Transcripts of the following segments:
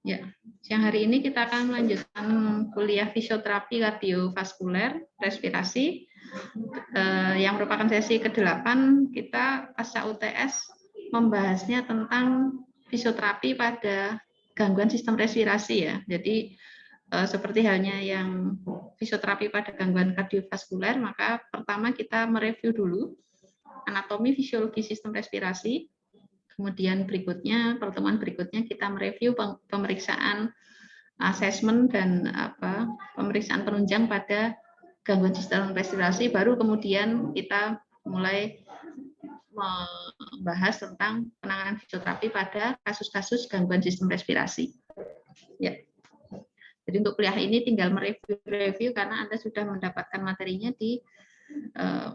Ya, siang hari ini kita akan melanjutkan kuliah fisioterapi kardiovaskuler respirasi yang merupakan sesi ke-8. Kita pasca UTS membahasnya tentang fisioterapi pada gangguan sistem respirasi ya. Jadi seperti halnya yang fisioterapi pada gangguan kardiovaskuler, maka pertama kita mereview dulu anatomi fisiologi sistem respirasi. Kemudian pertemuan berikutnya kita mereview pemeriksaan asesmen dan pemeriksaan penunjang pada gangguan sistem respirasi. Baru kemudian kita mulai membahas tentang penanganan fisioterapi pada kasus-kasus gangguan sistem respirasi. Ya. Jadi untuk kuliah ini tinggal mereview karena Anda sudah mendapatkan materinya di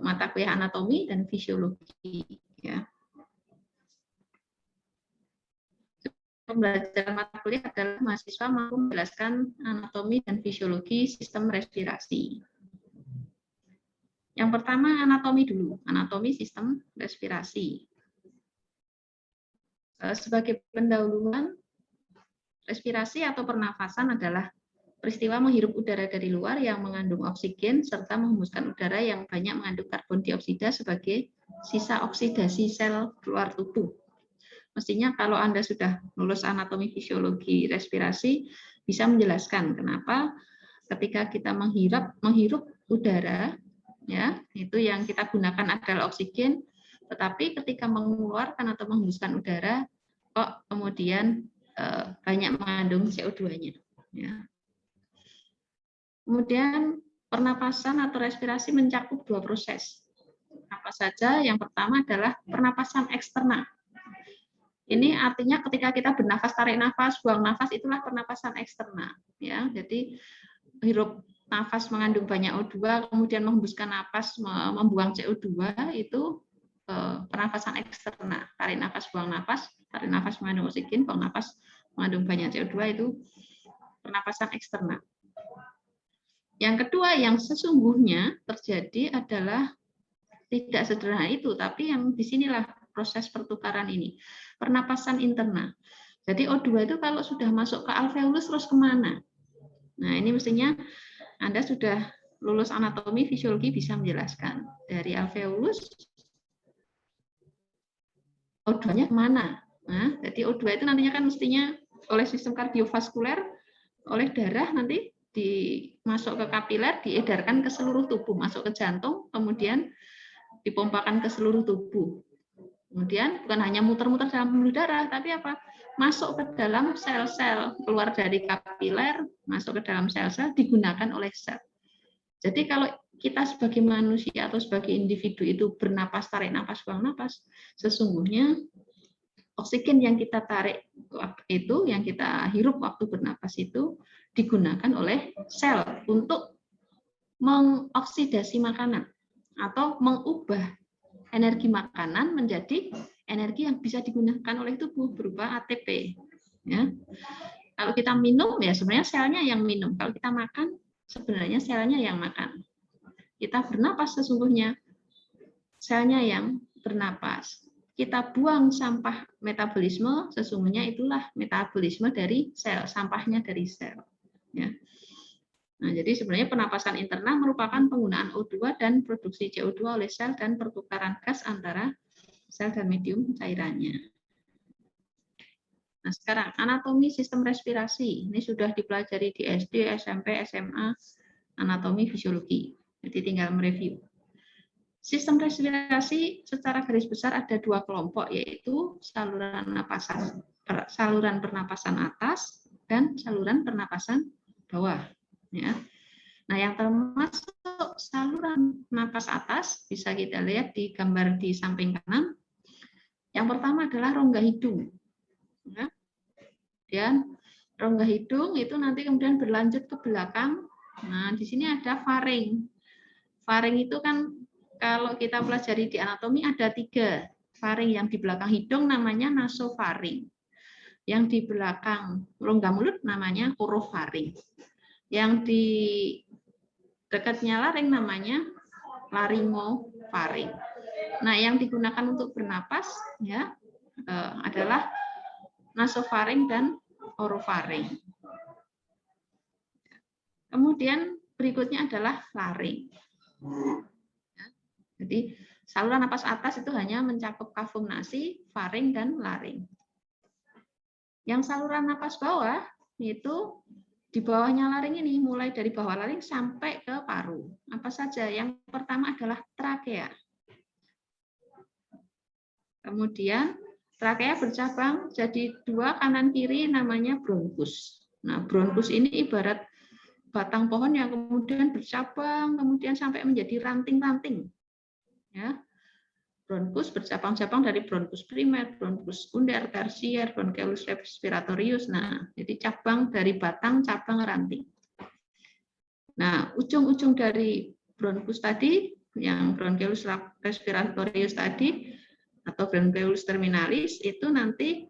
mata kuliah anatomi dan fisiologi. Ya. Pembelajaran mata kuliah adalah mahasiswa mampu menjelaskan anatomi dan fisiologi sistem respirasi. Yang pertama anatomi dulu, anatomi sistem respirasi. Sebagai pendahuluan, respirasi atau pernafasan adalah peristiwa menghirup udara dari luar yang mengandung oksigen serta menghembuskan udara yang banyak mengandung karbon dioksida sebagai sisa oksidasi sel luar tubuh. Mestinya kalau Anda sudah lulus anatomi fisiologi respirasi, bisa menjelaskan kenapa ketika kita menghirup udara, ya itu yang kita gunakan adalah oksigen, tetapi ketika mengeluarkan atau menghembuskan udara, kok kemudian banyak mengandung CO2-nya. Ya. Kemudian pernapasan atau respirasi mencakup dua proses. Apa saja? Yang pertama adalah pernapasan eksternal. Ini artinya ketika kita bernafas, tarik nafas, buang nafas, itulah pernapasan eksternal. Ya, jadi hirup nafas mengandung banyak O2, kemudian menghembuskan nafas membuang CO2, itu pernapasan eksternal. Tarik nafas, buang nafas, tarik nafas mengandung oksigen, buang nafas mengandung banyak CO2, itu pernapasan eksternal. Yang kedua, yang sesungguhnya terjadi adalah tidak sederhana itu, tapi yang disinilah proses pertukaran ini. Pernapasan internal. Jadi O2 itu kalau sudah masuk ke alveolus terus kemana? Nah ini mestinya Anda sudah lulus anatomi fisiologi bisa menjelaskan. Dari alveolus O2-nya kemana? Nah, jadi O2 itu nantinya kan mestinya oleh sistem kardiovaskuler, oleh darah nanti masuk ke kapiler, diedarkan ke seluruh tubuh, masuk ke jantung, kemudian dipompakan ke seluruh tubuh. Kemudian bukan hanya muter-muter dalam pembuluh darah, tapi apa? Masuk ke dalam sel-sel, keluar dari kapiler, masuk ke dalam sel-sel, digunakan oleh sel. Jadi kalau kita sebagai manusia atau sebagai individu itu bernapas, tarik napas, buang napas, sesungguhnya oksigen yang kita tarik itu, yang kita hirup waktu bernapas itu, digunakan oleh sel untuk mengoksidasi makanan atau mengubah energi makanan menjadi energi yang bisa digunakan oleh tubuh berupa ATP. Ya. Kalau kita minum, ya sebenarnya selnya yang minum. Kalau kita makan, sebenarnya selnya yang makan. Kita bernapas sesungguhnya, selnya yang bernapas. Kita buang sampah metabolisme, sesungguhnya itulah metabolisme dari sel, sampahnya dari sel. Ya. Nah, jadi sebenarnya pernapasan internal merupakan penggunaan O2 dan produksi CO2 oleh sel dan pertukaran gas antara sel dan medium cairannya. Nah, sekarang anatomi sistem respirasi. Ini sudah dipelajari di SD, SMP, SMA, anatomi fisiologi. Jadi tinggal mereview. Sistem respirasi secara garis besar ada dua kelompok, yaitu saluran pernapasan atas dan saluran pernapasan bawah. Ya. Nah, yang termasuk saluran napas atas bisa kita lihat di gambar di samping kanan. Yang pertama adalah rongga hidung. Ya. Dan rongga hidung itu nanti kemudian berlanjut ke belakang. Nah, di sini ada faring. Faring itu kan kalau kita pelajari di anatomi ada 3. Faring yang di belakang hidung namanya nasofaring. Yang di belakang rongga mulut namanya orofaring. Yang di dekatnya laring namanya laringofaring. Nah, yang digunakan untuk bernapas ya adalah nasofaring dan orofaring. Kemudian berikutnya adalah laring. Jadi saluran napas atas itu hanya mencakup kafum nasi, faring, dan laring. Yang saluran napas bawah itu di bawahnya laring ini, mulai dari bawah laring sampai ke paru. Apa saja? Yang pertama adalah trakea. Kemudian trakea bercabang jadi dua kanan kiri namanya bronkus. Nah, bronkus ini ibarat batang pohon yang kemudian bercabang, kemudian sampai menjadi ranting-ranting. Ya. Bronkus bercabang-cabang dari bronkus primer, bronkus sekunder, tersier, bronchiolus respiratorius. Nah, jadi cabang dari batang, cabang, ranting. Nah, ujung-ujung dari bronkus tadi, yang bronchiolus respiratorius tadi, atau bronchiolus terminalis, itu nanti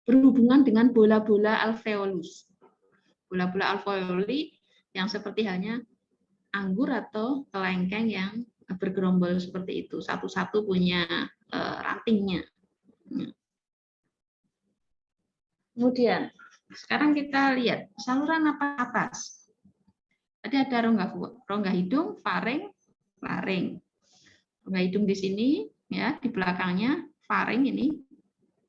berhubungan dengan bola-bola alveolus. Bola-bola alveoli yang seperti halnya anggur atau kelengkeng yang bergerombol seperti itu, satu-satu punya rantingnya. Kemudian sekarang kita lihat saluran napas atas. Tadi ada rongga hidung, faring, laring. Rongga hidung di sini, ya di belakangnya faring ini,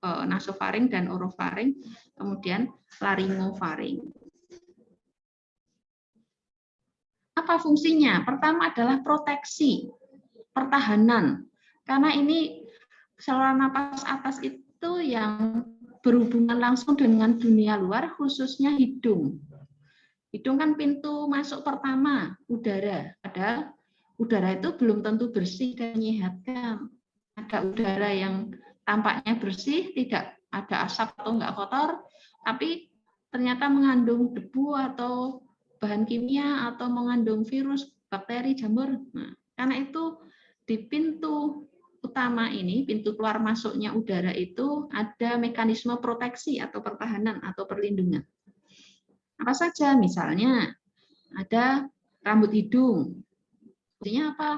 nasofaring dan orofaring, kemudian laringofaring. Apa fungsinya? Pertama adalah proteksi, pertahanan. Karena ini saluran napas atas itu yang berhubungan langsung dengan dunia luar, khususnya hidung. Hidung kan pintu masuk pertama, udara. Padahal udara itu belum tentu bersih dan menyehatkan. Ada udara yang tampaknya bersih, tidak ada asap atau enggak kotor, tapi ternyata mengandung debu atau bahan kimia atau mengandung virus, bakteri, jamur. Nah, karena itu di pintu utama ini, pintu keluar masuknya udara itu ada mekanisme proteksi atau pertahanan atau perlindungan. Apa saja? Misalnya ada rambut hidung. Artinya apa?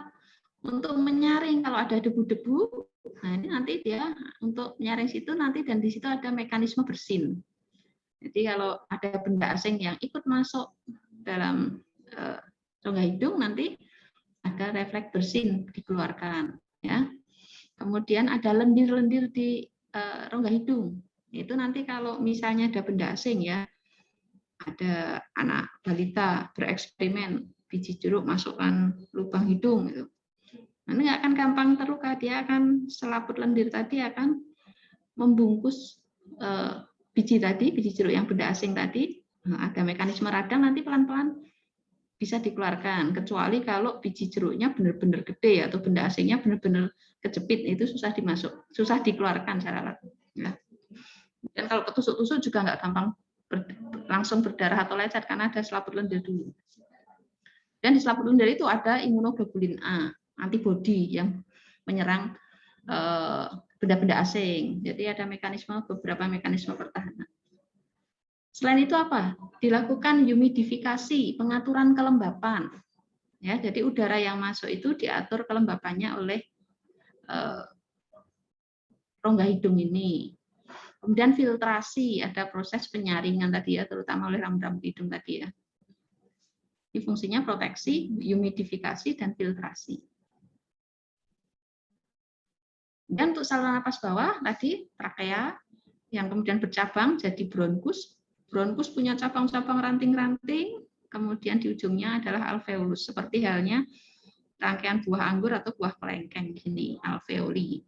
Untuk menyaring kalau ada debu-debu. Nah, ini nanti dia untuk menyaring situ nanti, dan di situ ada mekanisme bersin. Jadi kalau ada benda asing yang ikut masuk dalam rongga hidung, nanti ada refleks bersin dikeluarkan. Ya. Kemudian ada lendir-lendir di rongga hidung. Itu nanti kalau misalnya ada benda asing, ya, ada anak balita bereksperimen biji jeruk masukkan lubang hidung, gitu. Nanti nggak akan gampang terluka, dia akan selaput lendir tadi akan membungkus biji jeruk yang benda asing tadi. Nah, ada mekanisme radang, nanti pelan-pelan bisa dikeluarkan, kecuali kalau biji jeruknya benar-benar gede atau benda asingnya benar-benar kejepit, itu susah dikeluarkan secara langsung. Ya. Dan kalau ketusuk-tusuk juga nggak gampang langsung berdarah atau lecet karena ada selaput lendir dulu. Dan di selaput lendir itu ada imunoglobulin A, antibodi yang menyerang benda-benda asing. Jadi ada beberapa mekanisme pertahanan. Selain itu apa? Dilakukan humidifikasi, pengaturan kelembapan. Ya, jadi udara yang masuk itu diatur kelembapannya oleh rongga hidung ini. Kemudian filtrasi, ada proses penyaringan tadi ya, terutama oleh rambut-rambut hidung tadi ya. Ini fungsinya proteksi, humidifikasi, dan filtrasi. Dan untuk saluran napas bawah tadi trakea yang kemudian bercabang jadi bronkus. Bronkus punya cabang-cabang ranting-ranting, kemudian di ujungnya adalah alveolus, seperti halnya rangkaian buah anggur atau buah kelengkeng ini, alveoli.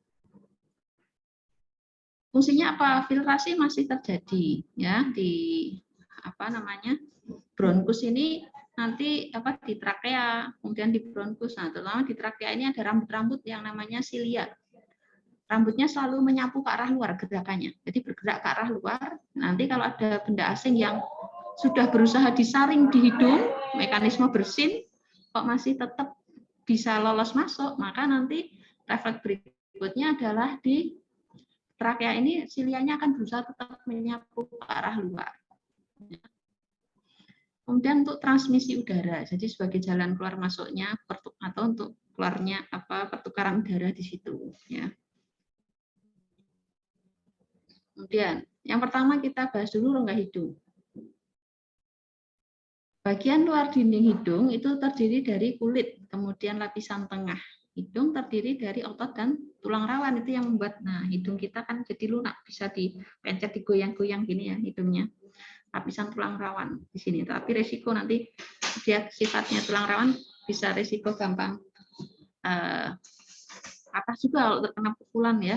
Fungsinya apa? Filtrasi masih terjadi ya di bronkus ini nanti di trakea, kemudian di bronkus. Nah, terutama di trakea ini ada rambut-rambut yang namanya silia. Rambutnya selalu menyapu ke arah luar gerakannya. Jadi bergerak ke arah luar. Nanti kalau ada benda asing yang sudah berusaha disaring di hidung, mekanisme bersin, kok masih tetap bisa lolos masuk, maka nanti refleks berikutnya adalah di trakea ini silianya akan berusaha tetap menyapu ke arah luar. Kemudian untuk transmisi udara, jadi sebagai jalan keluar masuknya atau untuk keluarnya pertukaran udara di situ ya. Kemudian yang pertama kita bahas dulu rongga hidung. Bagian luar dinding hidung itu terdiri dari kulit, kemudian lapisan tengah hidung terdiri dari otot dan tulang rawan, itu yang membuat hidung kita kan jadi lunak, bisa dipencet, digoyang-goyang gini ya hidungnya. Lapisan tulang rawan di sini, tapi resiko nanti dia sifatnya tulang rawan bisa resiko gampang juga kalau terkena pukulan ya,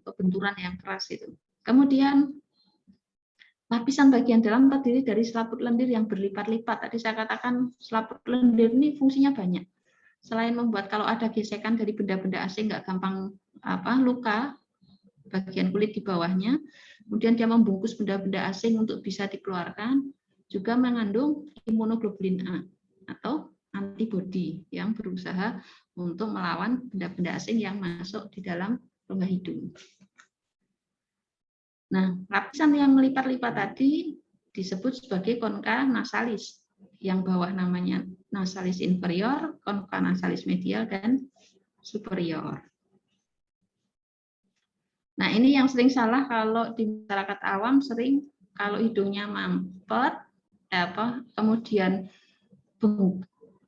atau benturan yang keras itu. Kemudian lapisan bagian dalam terdiri dari selaput lendir yang berlipat-lipat. Tadi saya katakan selaput lendir ini fungsinya banyak. Selain membuat kalau ada gesekan dari benda-benda asing nggak gampang luka bagian kulit di bawahnya, kemudian dia membungkus benda-benda asing untuk bisa dikeluarkan, juga mengandung imunoglobulin A atau antibodi yang berusaha untuk melawan benda-benda asing yang masuk di dalam rongga hidung. Nah, lapisan yang melipat-lipat tadi disebut sebagai concha nasalis. Yang bawah namanya nasalis inferior, concha nasalis medial, dan superior. Nah, ini yang sering salah kalau di masyarakat awam, sering kalau hidungnya mampet, kemudian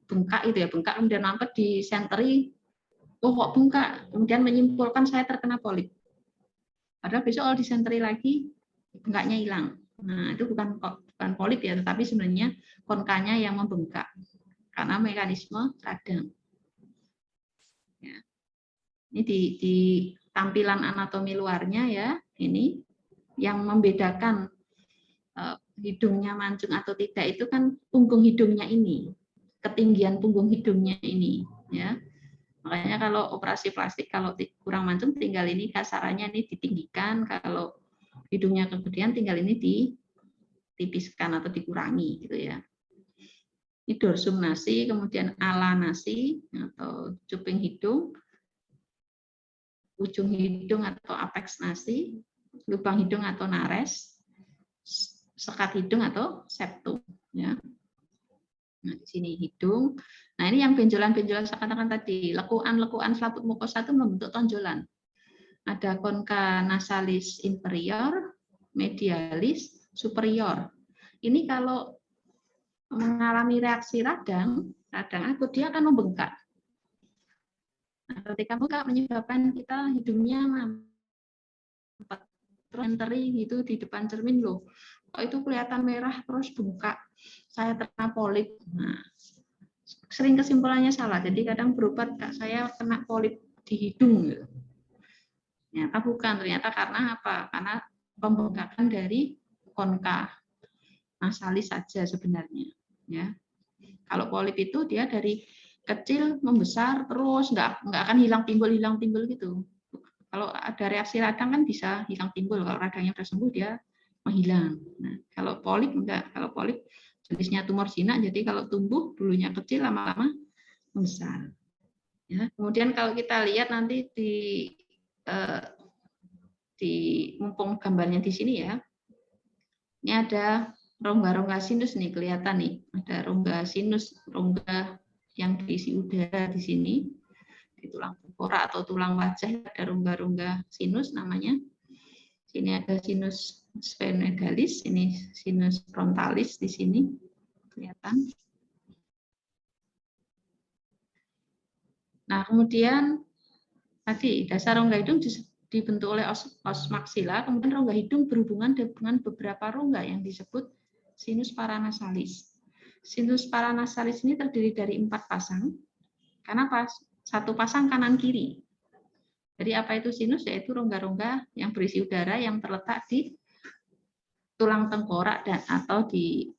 bengkak itu ya, bengkak kemudian mampet disenteri, oh kok bengkak, kemudian menyimpulkan saya terkena polip. Padahal besok kalau disenteri lagi, bengkaknya hilang. Nah, itu bukan polip ya, tetapi sebenarnya konkanya yang membengkak karena mekanisme radang. Ya. Ini di tampilan anatomi luarnya ya, ini yang membedakan hidungnya mancung atau tidak itu kan punggung hidungnya ini, ketinggian punggung hidungnya ini ya. Makanya kalau operasi plastik kalau kurang mancung tinggal ini kasarannya ini ditinggikan, kalau hidungnya kegedean tinggal ini ditipiskan atau dikurangi gitu ya. Ini dorsum nasi, kemudian ala nasi atau cuping hidung, ujung hidung atau apex nasi, lubang hidung atau nares, sekat hidung atau septum ya. Nah, di sini hidung. Nah, ini yang benjolan-benjolan saya katakan tadi, lekuan-lekuan selaput mukosa itu membentuk tonjolan. Ada concha nasalis inferior, medialis, superior. Ini kalau mengalami reaksi radang akut dia akan membengkak. Nah, ketika bengkak menyebabkan kita hidungnya mampet, terus gitu di depan cermin loh. Kok itu kelihatan merah terus bengkak, saya terkena polip. Nah, sering kesimpulannya salah. Jadi kadang berobat, Kak, saya kena polip di hidung. Gitu. Ternyata bukan. Ternyata karena apa? Karena pembengkakan dari concha nasalis saja sebenarnya. Ya, kalau polip itu dia dari kecil membesar terus nggak akan hilang timbul gitu. Kalau ada reaksi radang kan bisa hilang timbul. Kalau radangnya sudah sembuh dia menghilang. Nah, kalau polip enggak. Kalau polip jenisnya tumor jinak, jadi kalau tumbuh dulunya kecil lama-lama membesar. Ya, kemudian kalau kita lihat nanti di mumpung gambarnya di sini ya, ini ada rongga-rongga sinus nih kelihatan nih, ada rongga sinus, rongga yang berisi udara di sini, di tulang tengkorak atau tulang wajah ada rongga-rongga sinus namanya. Sini ada sinus sphenoidalis, ini sinus frontalis di sini kelihatan. Nah, kemudian tadi dasar rongga hidung dibentuk oleh os maksila, kemudian rongga hidung berhubungan dengan beberapa rongga yang disebut sinus paranasalis. Sinus paranasalis ini terdiri dari 4 pasang, karena satu pasang kanan kiri. Jadi apa itu sinus? Yaitu rongga-rongga yang berisi udara yang terletak di tulang tengkorak dan atau di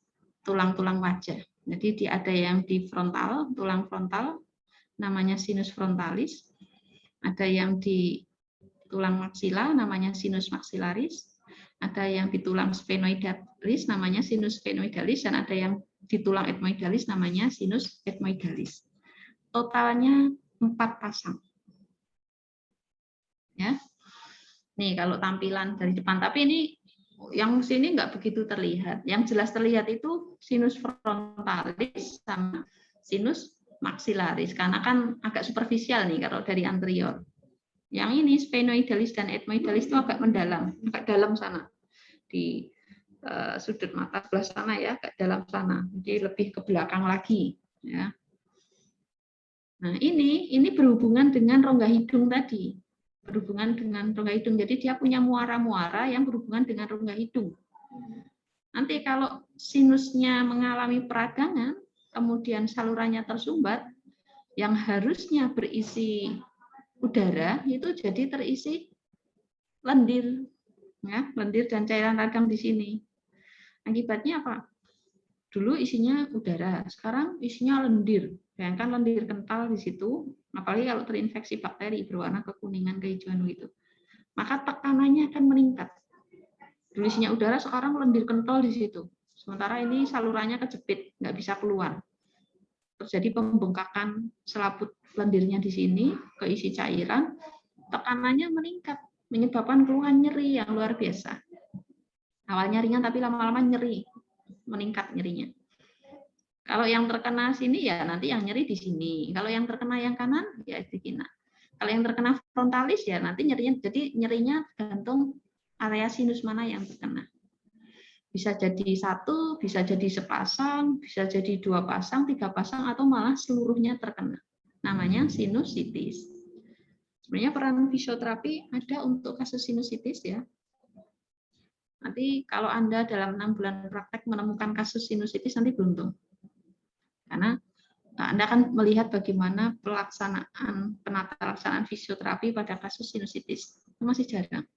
tulang-tulang wajah. Jadi ada yang di frontal, tulang frontal, namanya sinus frontalis. Ada yang di tulang maksila, namanya sinus maksilaris. Ada yang di tulang sphenoidalis, namanya sinus sphenoidalis. Dan ada yang di tulang ethmoidalis, namanya sinus ethmoidalis. Totalnya 4 pasang. Ya, nih kalau tampilan dari depan, tapi ini yang sini nggak begitu terlihat. Yang jelas terlihat itu sinus frontalis sama sinus maxillaris, karena kan agak superficial nih kalau dari anterior. Yang ini sphenoidalis dan ethmoidalis itu agak mendalam, agak dalam sana di sudut mata sebelah sana ya, agak dalam sana, jadi lebih ke belakang lagi. Ya. Nah ini berhubungan dengan rongga hidung tadi, berhubungan dengan rongga hidung. Jadi dia punya muara-muara yang berhubungan dengan rongga hidung. Nanti kalau sinusnya mengalami peradangan, kemudian salurannya tersumbat, yang harusnya berisi udara itu jadi terisi lendir, ya, lendir dan cairan radang di sini. Akibatnya apa? Dulu isinya udara, sekarang isinya lendir. Bayangkan lendir kental di situ, apalagi kalau terinfeksi bakteri berwarna kekuningan kehijauan gitu. Maka tekanannya akan meningkat. Dulu isinya udara, sekarang lendir kental di situ. Sementara ini salurannya kejepit, nggak bisa keluar. Terjadi pembengkakan selaput lendirnya di sini, keisi cairan, tekanannya meningkat, menyebabkan keluhan nyeri yang luar biasa. Awalnya ringan, tapi lama-lama nyeri, meningkat nyerinya. Kalau yang terkena sini, ya nanti yang nyeri di sini. Kalau yang terkena yang kanan, ya di kina. Kalau yang terkena frontalis, ya nanti nyerinya, jadi nyerinya tergantung area sinus mana yang terkena. Bisa jadi satu, bisa jadi sepasang, bisa jadi 2 pasang, 3 pasang, atau malah seluruhnya terkena. Namanya sinusitis. Sebenarnya peran fisioterapi ada untuk kasus sinusitis ya. Nanti kalau Anda dalam 6 bulan praktek menemukan kasus sinusitis, nanti beruntung. Karena Anda akan melihat bagaimana penata laksanaan fisioterapi pada kasus sinusitis. Itu masih jarang.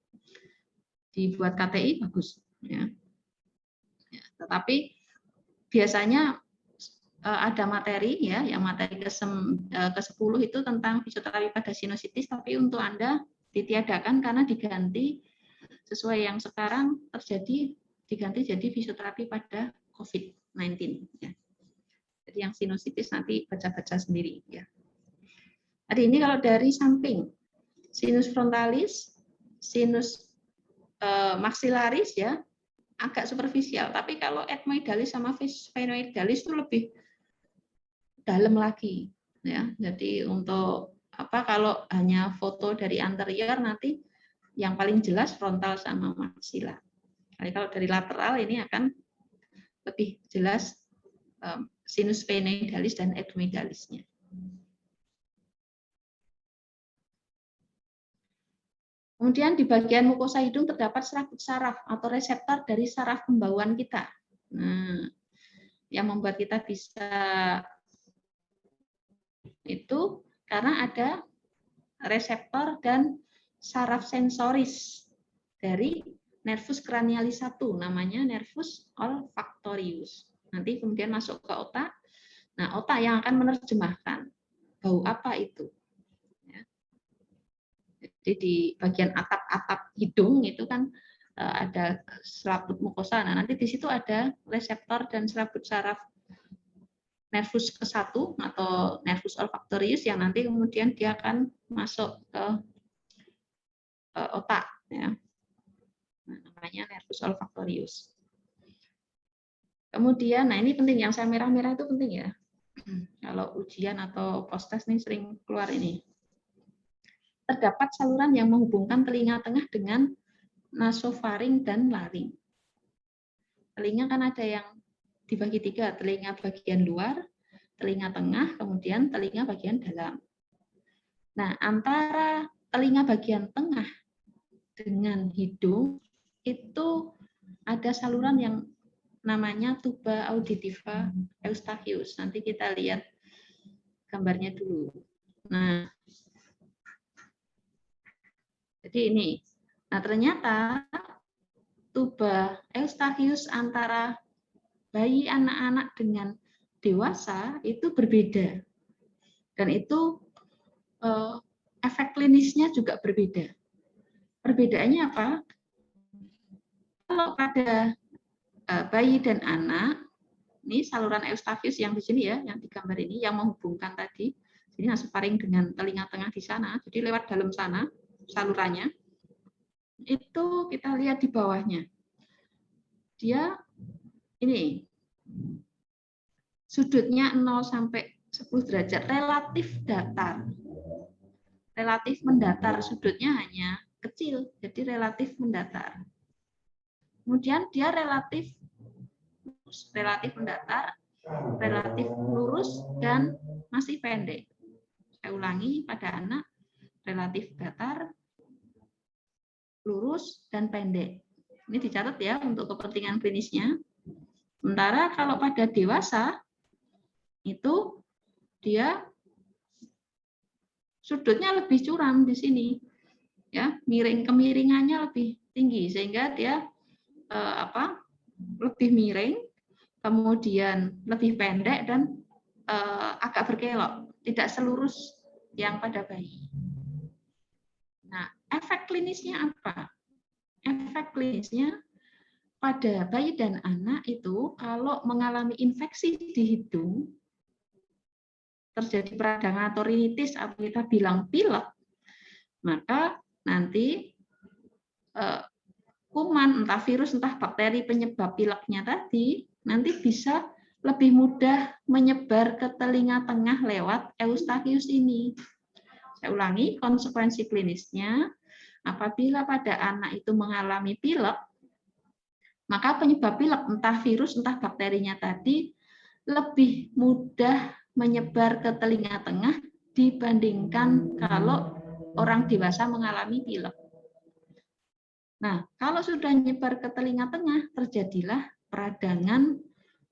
Dibuat KTI bagus. Ya. Tetapi biasanya ada materi ya, yang materi ke-10 itu tentang fisioterapi pada sinusitis, tapi untuk Anda ditiadakan karena diganti sesuai yang sekarang terjadi, diganti jadi fisioterapi pada COVID-19 ya. Jadi yang sinusitis nanti baca-baca sendiri ya. Jadi ini kalau dari samping sinus frontalis, sinus maxillaris ya, agak superficial, tapi kalau ethmoidalis sama sphenoidalis itu lebih dalam lagi ya. Jadi untuk apa, kalau hanya foto dari anterior nanti yang paling jelas frontal sama maxilla. Jadi kalau dari lateral ini akan lebih jelas sinus sphenoidalis dan ethmoidalisnya. Kemudian di bagian mukosa hidung terdapat serabut saraf atau reseptor dari saraf pembauan kita. Nah, yang membuat kita bisa itu karena ada reseptor dan saraf sensoris dari nervus cranialis 1, namanya nervus olfactorius. Nanti kemudian masuk ke otak. Nah, otak yang akan menerjemahkan bau apa itu. Jadi di bagian atap-atap hidung itu kan ada selaput mukosa. Nah, nanti di situ ada reseptor dan selaput saraf nervus ke-1 atau nervus olfactorius yang nanti kemudian dia akan masuk ke otak ya. Nah, namanya nervus olfactorius. Kemudian, nah ini penting, yang saya merah-merah itu penting ya. Kalau ujian atau post-test nih sering keluar ini. Terdapat saluran yang menghubungkan telinga tengah dengan nasofaring dan laring. Telinga kan ada yang dibagi 3, telinga bagian luar, telinga tengah, kemudian telinga bagian dalam. Nah, antara telinga bagian tengah dengan hidung itu ada saluran yang namanya tuba auditiva eustachius. Nanti kita lihat gambarnya dulu. Nah, jadi ini. Nah, ternyata tuba eustachius antara bayi, anak-anak dengan dewasa itu berbeda. Dan itu efek klinisnya juga berbeda. Perbedaannya apa? Kalau pada bayi dan anak, ini saluran eustachius yang di sini ya, yang di gambar ini, yang menghubungkan tadi, ini nasofaring dengan telinga tengah di sana, jadi lewat dalam sana salurannya, itu kita lihat di bawahnya. Dia ini, sudutnya 0 sampai 10 derajat, relatif datar. Relatif mendatar, sudutnya hanya kecil, jadi relatif mendatar. Kemudian dia relatif mendatar, relatif lurus, dan masih pendek. Saya ulangi, pada anak relatif datar, lurus, dan pendek. Ini dicatat ya untuk kepentingan klinisnya. Sementara kalau pada dewasa, itu dia sudutnya lebih curam di sini. Ya, kemiringannya lebih tinggi sehingga dia lebih miring, kemudian lebih pendek dan agak berkelok, tidak selurus yang pada bayi. Nah, efek klinisnya apa? Efek klinisnya pada bayi dan anak itu kalau mengalami infeksi di hidung, terjadi peradangan atau rinitis atau kita bilang pilek, maka nanti kuman, entah virus, entah bakteri penyebab pileknya tadi, nanti bisa lebih mudah menyebar ke telinga tengah lewat Eustachius ini. Saya ulangi, konsekuensi klinisnya, apabila pada anak itu mengalami pilek, maka penyebab pilek, entah virus, entah bakterinya tadi, lebih mudah menyebar ke telinga tengah dibandingkan kalau orang dewasa mengalami pilek. Nah, kalau sudah nyebar ke telinga tengah, terjadilah peradangan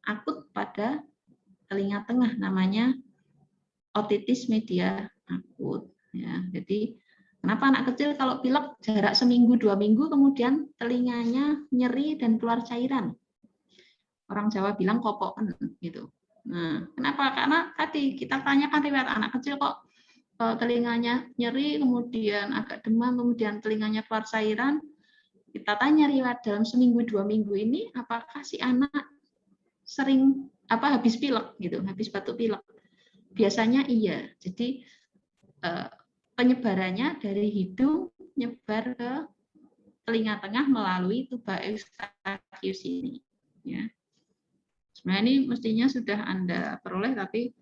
akut pada telinga tengah, namanya otitis media akut. Ya, jadi kenapa anak kecil kalau pilek jarak seminggu 2 minggu kemudian telinganya nyeri dan keluar cairan? Orang Jawa bilang kopoken gitu. Nah, kenapa? Karena tadi kita tanyakan riwayat anak kecil kok telinganya nyeri, kemudian agak demam, kemudian telinganya keluar cairan. Kita tanya riwayat dalam seminggu 2 minggu ini, apakah si anak sering habis pilek gitu, habis batuk pilek? Biasanya iya. Jadi penyebarannya dari hidung nyebar ke telinga tengah melalui tuba Eustachius ini. Ya. Sebenarnya ini mestinya sudah Anda peroleh, tapi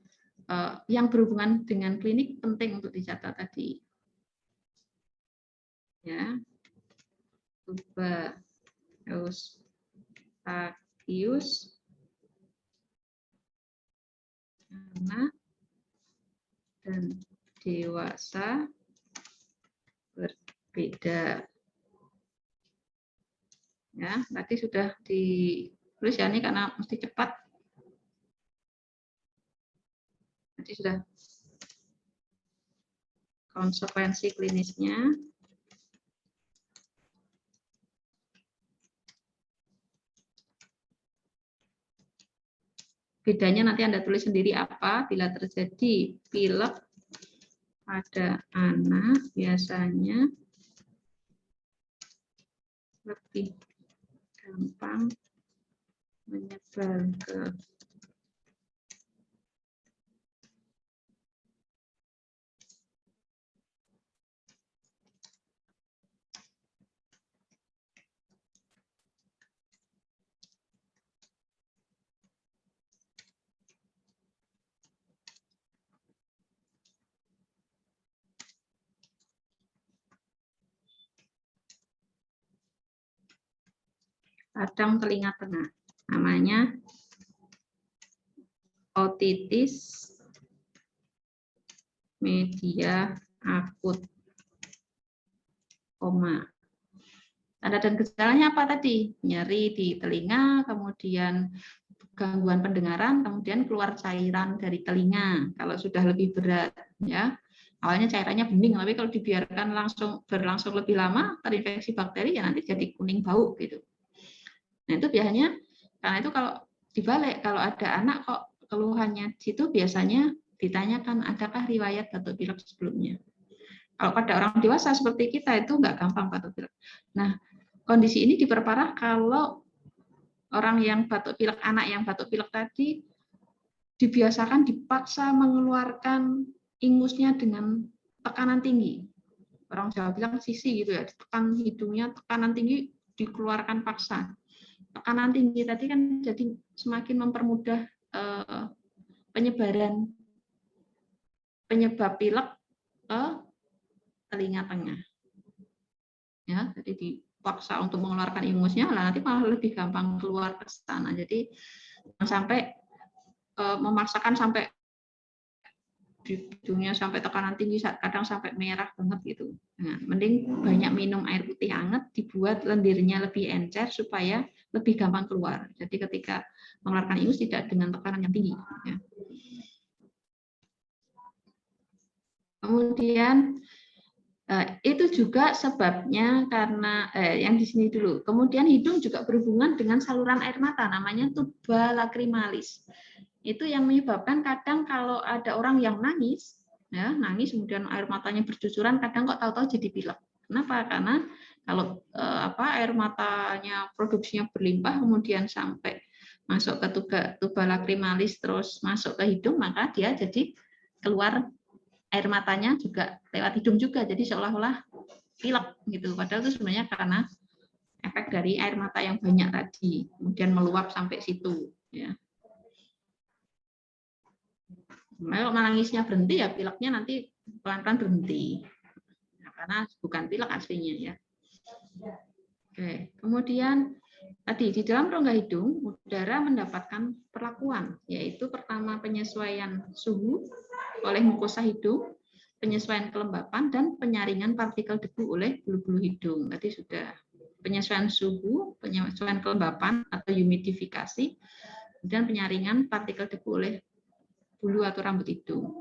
yang berhubungan dengan klinik penting untuk dicatat tadi. Ya. Tuba Eustachius anak dan dewasa berbeda. Ya, tadi sudah ditulis ya, ini karena mesti cepat. Tadi sudah konsekuensi klinisnya. Bedanya nanti Anda tulis sendiri apa bila terjadi pilek pada anak, biasanya lebih gampang menyebar ke radang telinga tengah. Namanya otitis media akut. Tanda dan gejalanya apa tadi? Nyeri di telinga, kemudian gangguan pendengaran, kemudian keluar cairan dari telinga. Kalau sudah lebih berat, ya awalnya cairannya bening, tapi kalau dibiarkan berlangsung lebih lama, terinfeksi bakteri ya nanti jadi kuning bau gitu. Nah itu biasanya, karena itu kalau dibalik, kalau ada anak kok keluhannya situ, biasanya ditanyakan adakah riwayat batuk pilek sebelumnya. Kalau pada orang dewasa seperti kita itu nggak gampang batuk pilek. Nah kondisi ini diperparah kalau orang yang batuk pilek, anak yang batuk pilek tadi dibiasakan dipaksa mengeluarkan ingusnya dengan tekanan tinggi. Orang Jawa bilang sisi gitu ya, ditekan hidungnya, tekanan tinggi dikeluarkan paksa. Tekanan tinggi tadi kan jadi semakin mempermudah penyebaran penyebab pilek ke telinga tengah. Ya, jadi dipaksa untuk mengeluarkan ingusnya, nanti malah lebih gampang keluar ke sana. Jadi sampai memaksakan sampai di hidungnya sampai tekanan tinggi, kadang sampai merah banget gitu. Nah, mending banyak minum air putih hangat, dibuat lendirnya lebih encer supaya lebih gampang keluar. Jadi ketika mengeluarkan ingus tidak dengan tekanan yang tinggi. Ya. Kemudian itu juga sebabnya karena yang di sini dulu. Kemudian hidung juga berhubungan dengan saluran air mata, namanya tuba lacrimalis. Itu yang menyebabkan kadang kalau ada orang yang nangis, ya nangis kemudian air matanya bercucuran, kadang kok tahu-tahu jadi pilek. Kenapa? Karena kalau air matanya produksinya berlimpah kemudian sampai masuk ke tuba lacrimalis terus masuk ke hidung, maka dia jadi keluar air matanya juga lewat hidung juga, jadi seolah-olah pilek gitu. Padahal itu sebenarnya karena efek dari air mata yang banyak tadi, kemudian meluap sampai situ. Ya. Kalau menangisnya berhenti, ya pileknya nanti pelan-pelan berhenti. Nah, karena bukan pilek aslinya ya. Oke, kemudian tadi di dalam rongga hidung udara mendapatkan perlakuan, yaitu pertama penyesuaian suhu oleh mukosa hidung, penyesuaian kelembapan, dan penyaringan partikel debu oleh bulu-bulu hidung. Tadi sudah penyesuaian suhu, penyesuaian kelembapan atau humidifikasi, dan penyaringan partikel debu oleh bulu atau rambut hidung.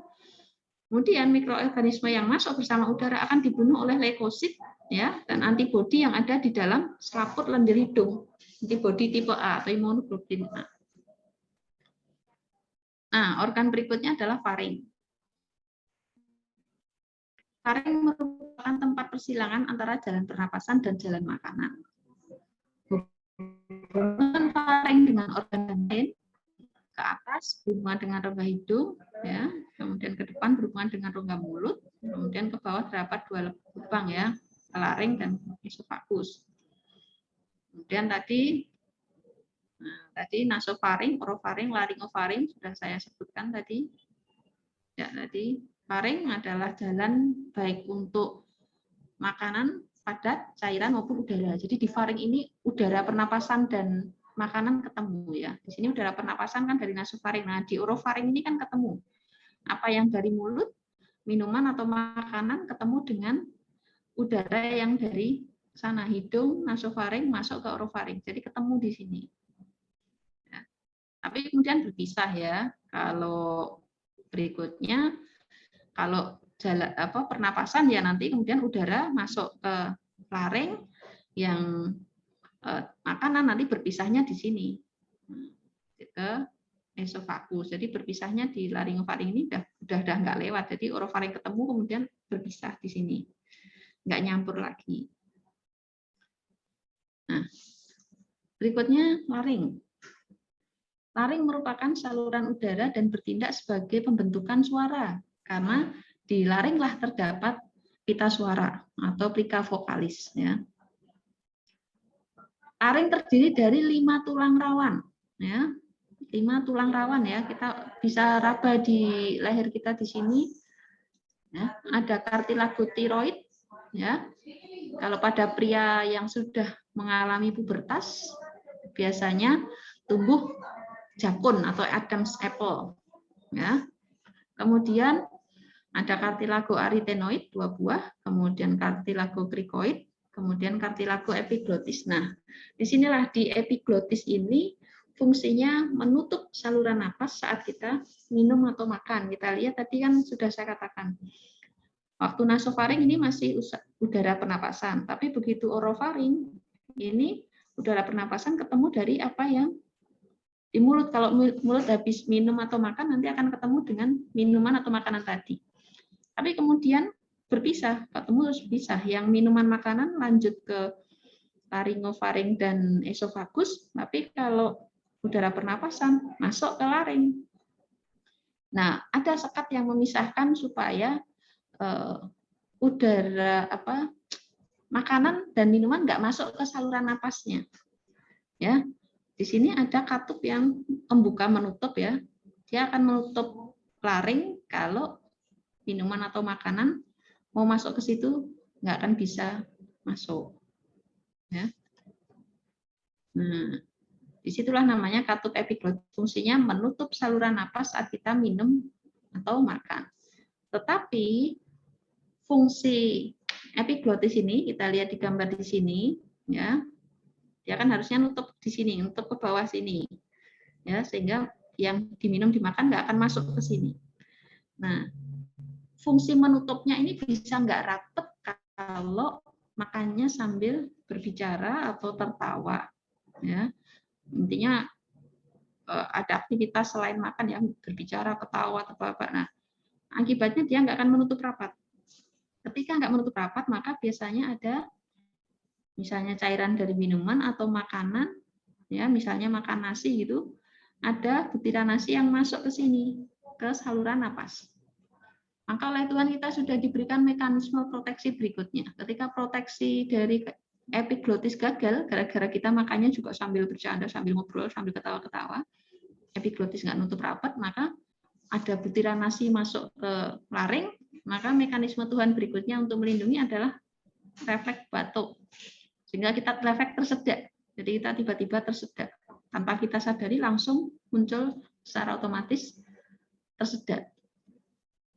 Kemudian mikroorganisme yang masuk bersama udara akan dibunuh oleh leukosit ya dan antibodi yang ada di dalam selaput lendir hidung. Antibodi tipe A atau imunoglobulin A. Nah, organ berikutnya adalah faring. Faring merupakan tempat persilangan antara jalan pernapasan dan jalan makanan. Hubungan faring dengan organ lain ke atas berhubungan dengan rongga hidung, ya, kemudian ke depan berhubungan dengan rongga mulut, kemudian ke bawah terdapat dua lubang ya, laring dan esofagus. Kemudian tadi nasofaring, orofaring, laringofaring sudah saya sebutkan tadi. Ya, tadi faring adalah jalan baik untuk makanan, padat, cairan maupun udara. Jadi di faring ini udara pernapasan dan makanan ketemu ya. Di sini udara pernapasan kan dari nasofaring. Nah, di orofaring ini kan ketemu. Apa yang dari mulut, minuman atau makanan ketemu dengan udara yang dari sana hidung, nasofaring masuk ke orofaring. Jadi ketemu di sini. Ya. Tapi kemudian berpisah ya. Kalau berikutnya kalau jalan pernapasan ya nanti kemudian udara masuk ke laring yang makanan nanti berpisahnya di sini ke esofagus. Jadi berpisahnya di laringofaring ini udah nggak lewat. Jadi orofaring ketemu kemudian berpisah di sini, nggak nyampur lagi. Nah, berikutnya laring. Laring merupakan saluran udara dan bertindak sebagai pembentukan suara karena di laringlah terdapat pita suara atau plica vokalis. Ya. Laring terdiri dari 5 tulang rawan, ya, 5 tulang rawan ya. Kita bisa raba di leher kita di sini. Ya. Ada kartilago tiroid, ya. Kalau pada pria yang sudah mengalami pubertas, biasanya tumbuh jakun atau Adam's apple, ya. Kemudian ada kartilago arytenoid 2 buah, kemudian kartilago cricoid, kemudian kartilago epiglotis. Nah, disinilah di epiglotis ini fungsinya menutup saluran napas saat kita minum atau makan. Kita lihat tadi kan sudah saya katakan, waktu nasofaring ini masih udara pernapasan, tapi begitu orofaring ini udara pernapasan ketemu dari apa yang di mulut. Kalau mulut habis minum atau makan nanti akan ketemu dengan minuman atau makanan tadi. Tapi kemudian berpisah, ketemu harus berpisah. Yang minuman makanan lanjut ke laringofaring dan esofagus, tapi kalau udara pernapasan masuk ke laring. Nah, ada sekat yang memisahkan supaya udara makanan dan minuman nggak masuk ke saluran napasnya. Ya, di sini ada katup yang membuka menutup ya. Dia akan menutup laring kalau minuman atau makanan mau masuk ke situ nggak akan bisa masuk. Ya. Nah, disitulah namanya katup epiglotis. Fungsinya menutup saluran napas saat kita minum atau makan. Tetapi fungsi epiglotis ini kita lihat di gambar di sini, ya, dia kan harusnya nutup di sini, nutup ke bawah sini, ya, sehingga yang diminum dimakan nggak akan masuk ke sini. Nah, fungsi menutupnya ini bisa nggak rapet kalau makannya sambil berbicara atau tertawa, ya. Intinya ada aktivitas selain makan yang berbicara, ketawa, atau apa. Nah, akibatnya dia nggak akan menutup rapat. Ketika nggak menutup rapat, maka biasanya ada misalnya cairan dari minuman atau makanan, ya misalnya makan nasi gitu, ada butiran nasi yang masuk ke sini, ke saluran napas. Maka oleh Tuhan kita sudah diberikan mekanisme proteksi berikutnya. Ketika proteksi dari epiglotis gagal, gara-gara kita makannya juga sambil bercanda, sambil ngobrol, sambil ketawa-ketawa, epiglotis nggak nutup rapat, maka ada butiran nasi masuk ke laring, maka mekanisme Tuhan berikutnya untuk melindungi adalah refleks batuk. Sehingga kita refleks tersedak. Jadi kita tiba-tiba tersedak. Tanpa kita sadari langsung muncul secara otomatis tersedak.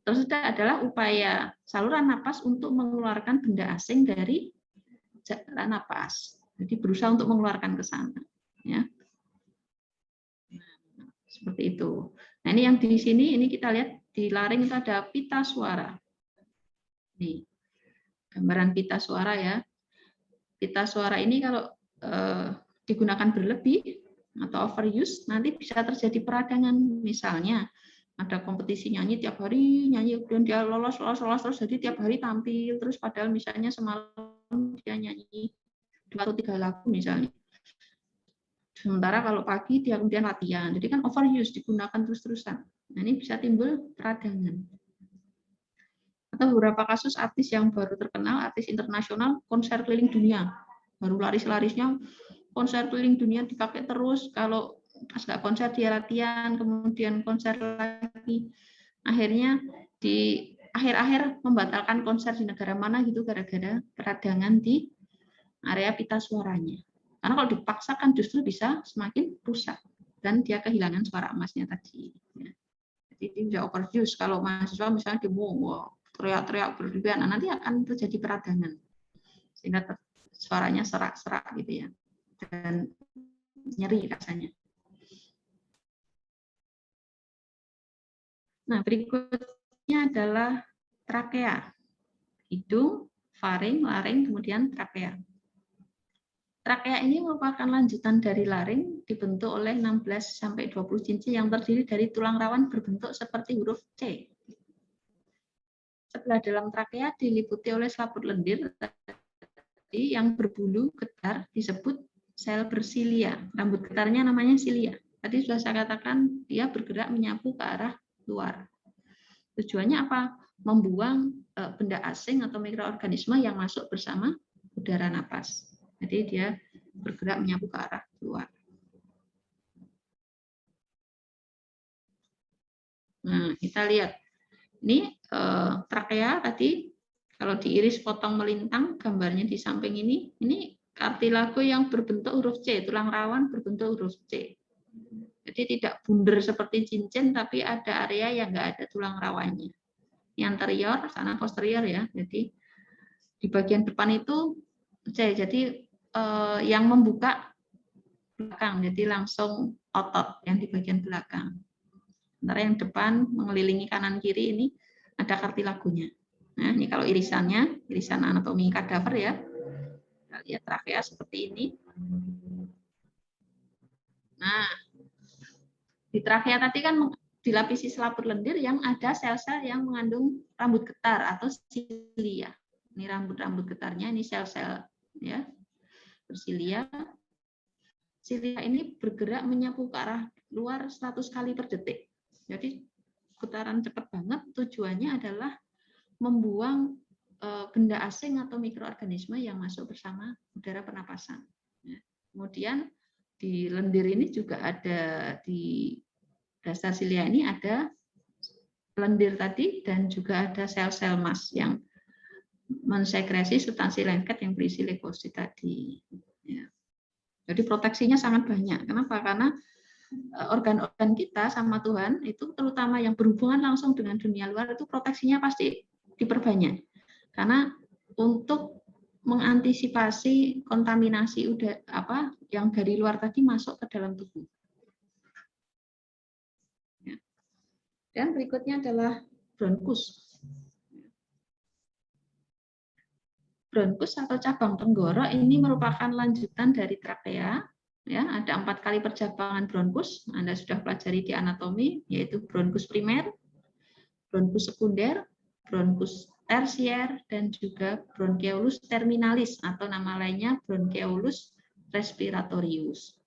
Tersedak adalah upaya saluran napas untuk mengeluarkan benda asing dari saluran napas. Jadi berusaha untuk mengeluarkan ke sana. Ya. Seperti itu. Nah, ini yang di sini ini kita lihat di laring itu ada pita suara. Nih, gambaran pita suara ya. Pita suara ini kalau digunakan berlebih atau overuse nanti bisa terjadi peradangan. Misalnya ada kompetisi nyanyi tiap hari, nyanyi kemudian dia lolos terus, jadi tiap hari tampil terus, padahal misalnya semalam dia nyanyi 2 atau 3 lagu misalnya. Sementara kalau pagi dia kemudian latihan, jadi kan overuse, digunakan terus-terusan. Nah, ini bisa timbul peradangan. Atau beberapa kasus artis yang baru terkenal, artis internasional, konser keliling dunia. Baru laris-larisnya konser keliling dunia dipakai terus, kalau pas nggak konser dia latihan, kemudian konser lagi. Akhirnya di akhir-akhir membatalkan konser di negara mana gitu gara-gara peradangan di area pita suaranya. Karena kalau dipaksakan justru bisa semakin rusak dan dia kehilangan suara emasnya tadi. Jadi tidak overuse. Kalau mahasiswa misalnya demo teriak-teriak berlebihan, nah nanti akan terjadi peradangan sehingga suaranya serak-serak gitu ya dan nyeri rasanya. Nah, berikutnya adalah trakea. Hidung, faring, laring, kemudian trakea. Trakea ini merupakan lanjutan dari laring dibentuk oleh 16-20 cincin yang terdiri dari tulang rawan berbentuk seperti huruf C. Sebelah dalam trakea diliputi oleh selaput lendir yang berbulu getar disebut sel bersilia. Rambut getarnya namanya silia. Tadi sudah saya katakan dia bergerak menyapu ke arah luar. Tujuannya apa? Membuang benda asing atau mikroorganisme yang masuk bersama udara napas. Jadi dia bergerak menyapu ke arah luar. Nah, kita lihat. Ini trakea tadi, kalau diiris potong melintang, gambarnya di samping ini kartilago yang berbentuk huruf C, tulang rawan berbentuk huruf C. Jadi tidak bundar seperti cincin, tapi ada area yang nggak ada tulang rawannya. Ini anterior, sana posterior ya. Jadi di bagian depan itu C, jadi yang membuka belakang, jadi langsung otot yang di bagian belakang. Sementara yang depan mengelilingi kanan kiri ini ada kartilagonya. Nah, ini kalau irisannya, irisan anatomi kadaver ya. Kita lihat trakea seperti ini. Nah, di trakea tadi kan dilapisi selaput lendir yang ada sel-sel yang mengandung rambut getar atau silia. Ini rambut-rambut getarnya, ini sel-sel ya bersilia. Silia ini bergerak menyapu ke arah luar 100 kali per detik. Jadi putaran cepat banget, tujuannya adalah membuang benda asing atau mikroorganisme yang masuk bersama udara pernapasan. Kemudian di lendir ini juga ada, di dasar silia ini ada lendir tadi, dan juga ada sel-sel emas yang mensekresi substansi lengket yang berisi leukosit tadi. Ya. Jadi proteksinya sangat banyak. Kenapa? Karena organ-organ kita sama Tuhan itu, terutama yang berhubungan langsung dengan dunia luar, itu proteksinya pasti diperbanyak. Karena untuk mengantisipasi kontaminasi udara yang dari luar tadi masuk ke dalam tubuh. Ya. Dan berikutnya adalah bronkus. Bronkus atau cabang tenggorok ini merupakan lanjutan dari trakea. Ya, ada 4 kali percabangan bronkus. Anda sudah pelajari di anatomi, yaitu bronkus primer, bronkus sekunder, bronkus tersier, dan juga bronkeolus terminalis atau nama lainnya bronkeolus respiratorius.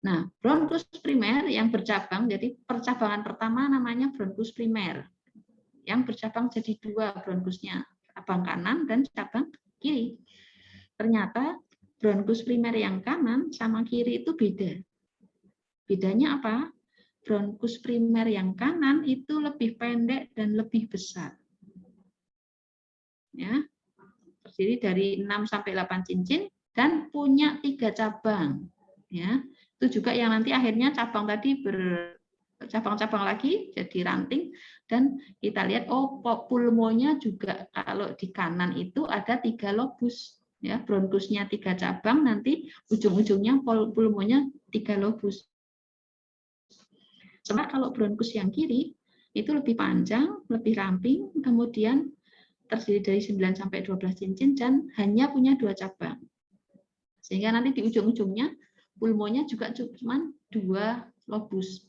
Nah, bronkus primer yang bercabang, jadi percabangan pertama namanya bronkus primer. Yang bercabang jadi 2 bronkusnya, cabang kanan dan cabang kiri. Ternyata bronkus primer yang kanan sama kiri itu beda. Bedanya apa? Bronkus primer yang kanan itu lebih pendek dan lebih besar. Ya, terdiri dari 6 sampai 8 cincin dan punya 3 cabang. Ya, itu juga yang nanti akhirnya cabang tadi bercabang-cabang lagi jadi ranting, dan kita lihat pulmonya juga kalau di kanan itu ada 3 lobus. Ya, bronkusnya 3 cabang, nanti ujung-ujungnya pulmonya 3 lobus. Sementara kalau bronkus yang kiri itu lebih panjang, lebih ramping, kemudian terdiri dari 9 sampai 12 cincin dan hanya punya 2 cabang. Sehingga nanti di ujung-ujungnya pulmonya juga cuma 2 lobus.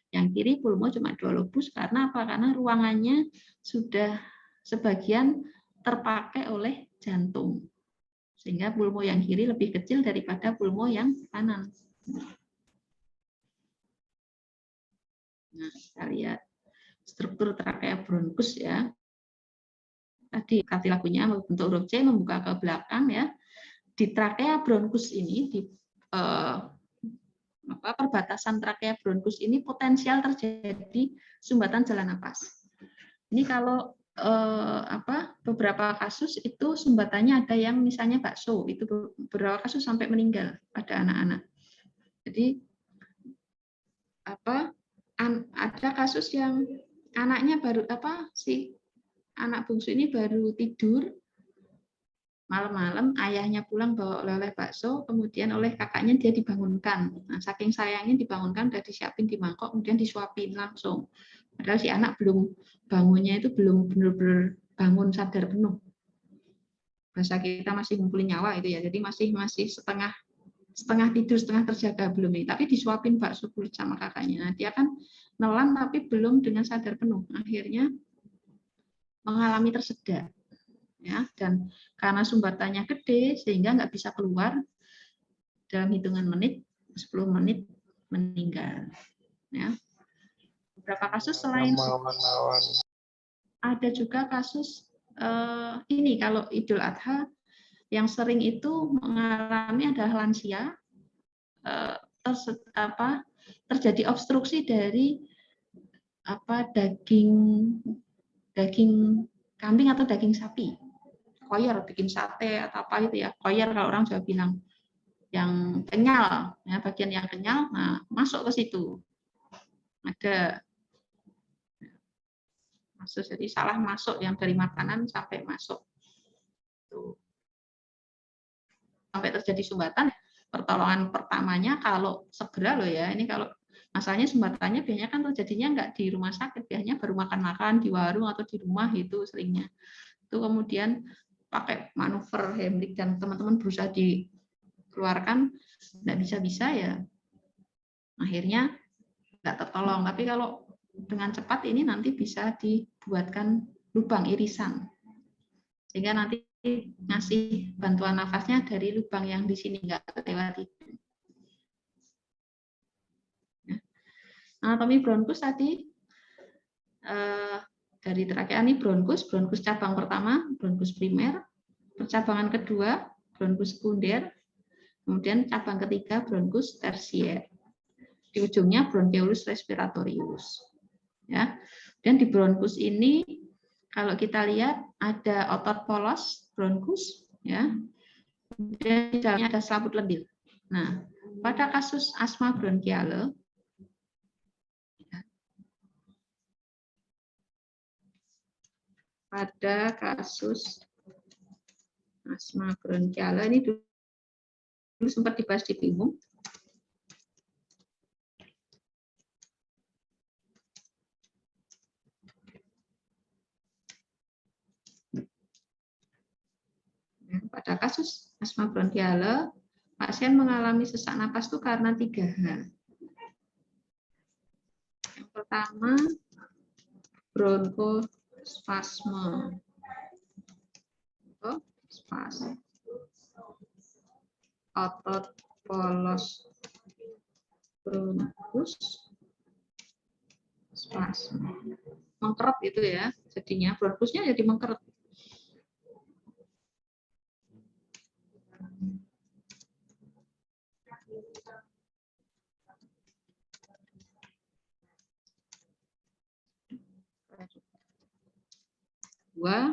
Yang kiri pulmo cuma 2 lobus karena apa? Karena ruangannya sudah sebagian terpakai oleh jantung. Sehingga pulmo yang kiri lebih kecil daripada pulmo yang kanan. Nah, kita lihat struktur trakea bronkus ya. Tadi kartilagunya bentuk huruf C membuka ke belakang ya. Di trakea bronkus ini, di perbatasan trakea bronkus ini potensial terjadi sumbatan jalan napas. Ini kalau beberapa kasus itu sumbatannya ada yang misalnya bakso, itu beberapa kasus sampai meninggal pada anak-anak. Jadi ada kasus yang anaknya baru anak bungsu ini baru tidur malam-malam, ayahnya pulang bawa oleh-oleh bakso, kemudian oleh kakaknya dia dibangunkan. Nah, saking sayangnya dibangunkan, udah disiapin di mangkok, kemudian disuapin langsung. Padahal si anak bangunnya itu belum benar-benar bangun sadar penuh. Bahasa kita masih ngumpulin nyawa itu ya, jadi masih setengah tidur, setengah terjaga belum ini. Tapi disuapin bakso kulit sama kakaknya. Nah, dia kan nelan tapi belum dengan sadar penuh. Akhirnya mengalami tersedak. Ya, dan karena sumbatannya gede sehingga nggak bisa keluar, dalam hitungan menit, 10 menit meninggal. Ya. Beberapa kasus selain ada juga kasus ini kalau Idul Adha yang sering itu mengalami adalah lansia, terjadi obstruksi dari daging kambing atau daging sapi. Koyor, bikin sate atau apa itu ya, koyor kalau orang Jawa bilang, yang kenyal, ya, bagian yang kenyal, nah, masuk ke situ. Ada masuk, jadi salah masuk yang dari makanan sampai masuk. Tuh. Sampai terjadi sumbatan, pertolongan pertamanya kalau segera loh ya, ini kalau masalahnya sumbatannya biasanya kan terjadinya nggak di rumah sakit, biasanya baru makan-makan di warung atau di rumah itu seringnya. Itu kemudian pakai manuver Heimlich dan teman-teman berusaha dikeluarkan, nggak bisa-bisa ya, akhirnya nggak tertolong. Tapi kalau dengan cepat ini nanti bisa dibuatkan lubang irisan, sehingga nanti ngasih bantuan nafasnya dari lubang yang di sini, nggak lewat itu. Anatomi bronkus tadi dari trakea ini bronkus cabang pertama, bronkus primer, percabangan kedua, bronkus sekunder, kemudian cabang ketiga, bronkus tersier. Di ujungnya bronkeolus respiratorius. ya. Dan di bronkus ini kalau kita lihat ada otot polos bronkus, ya. Dan di dalamnya ada selaput lendir. Nah, pada kasus asma bronkiale, pada kasus asma bronkiale ini dulu sempat dibahas di BIMUM. Pada kasus asma bronkiale, pasien mengalami sesak napas itu karena 3 hal. Yang pertama, bronkospasme. Otot polos bronkus spasme. Mengkeret itu ya, jadinya bronkusnya jadi mengkeret. Dua,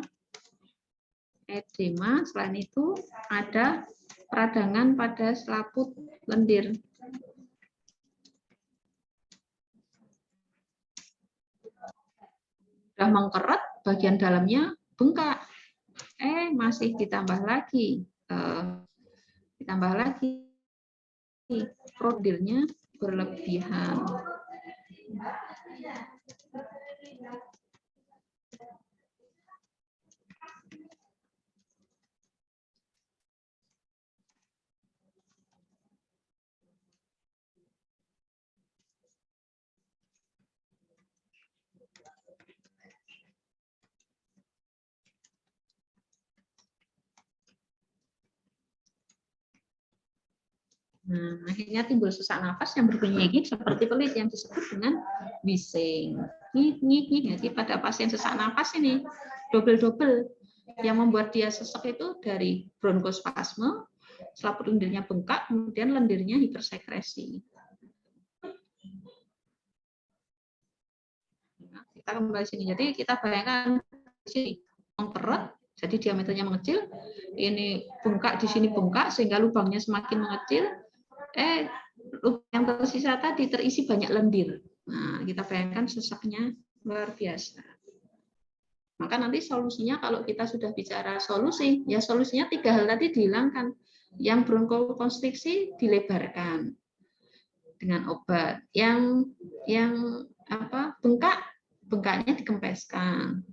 edema. Selain itu ada peradangan pada selaput lendir. Sudah mengkeret, bagian dalamnya bengkak. Masih ditambah lagi prodilnya berlebihan. Nah, akhirnya timbul sesak nafas yang berbunyi seperti pelit yang disebut dengan wheezing. Jadi pada pasien sesak nafas ini double-double. Yang membuat dia sesak itu dari bronkospasme, selaput lendirnya bengkak, kemudian lendirnya hipersekresi. Nah, kita kembali sini. Jadi kita bayangkan di sini mengkeret, jadi diameternya mengecil. Ini bengkak, di sini bengkak sehingga lubangnya semakin mengecil. Yang tersisa tadi terisi banyak lendir. Nah, kita bayangkan sesaknya luar biasa. Maka nanti solusinya kalau kita sudah bicara solusi, ya solusinya 3 hal tadi dihilangkan. Yang bronkokonstriksi dilebarkan dengan obat. Yang bengkaknya dikempeskan.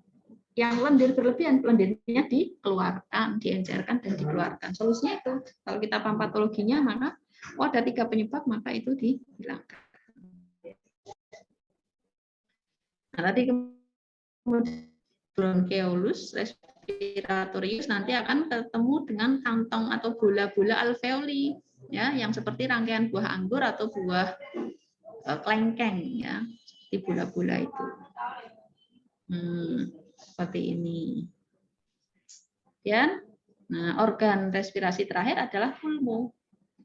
Yang lendir berlebihan, lendirnya dikeluarkan, diencerkan dan dikeluarkan. Solusinya itu. Kalau kita paham patologinya, maka ada 3 penyebab, maka itu dihilangkan. Nah, tadi kemudian bronkeolus respiratorius nanti akan ketemu dengan kantong atau bola-bola alveoli, ya, yang seperti rangkaian buah anggur atau buah kelengkeng, ya, di bola-bola itu. Seperti ini. Dan organ respirasi terakhir adalah pulmo.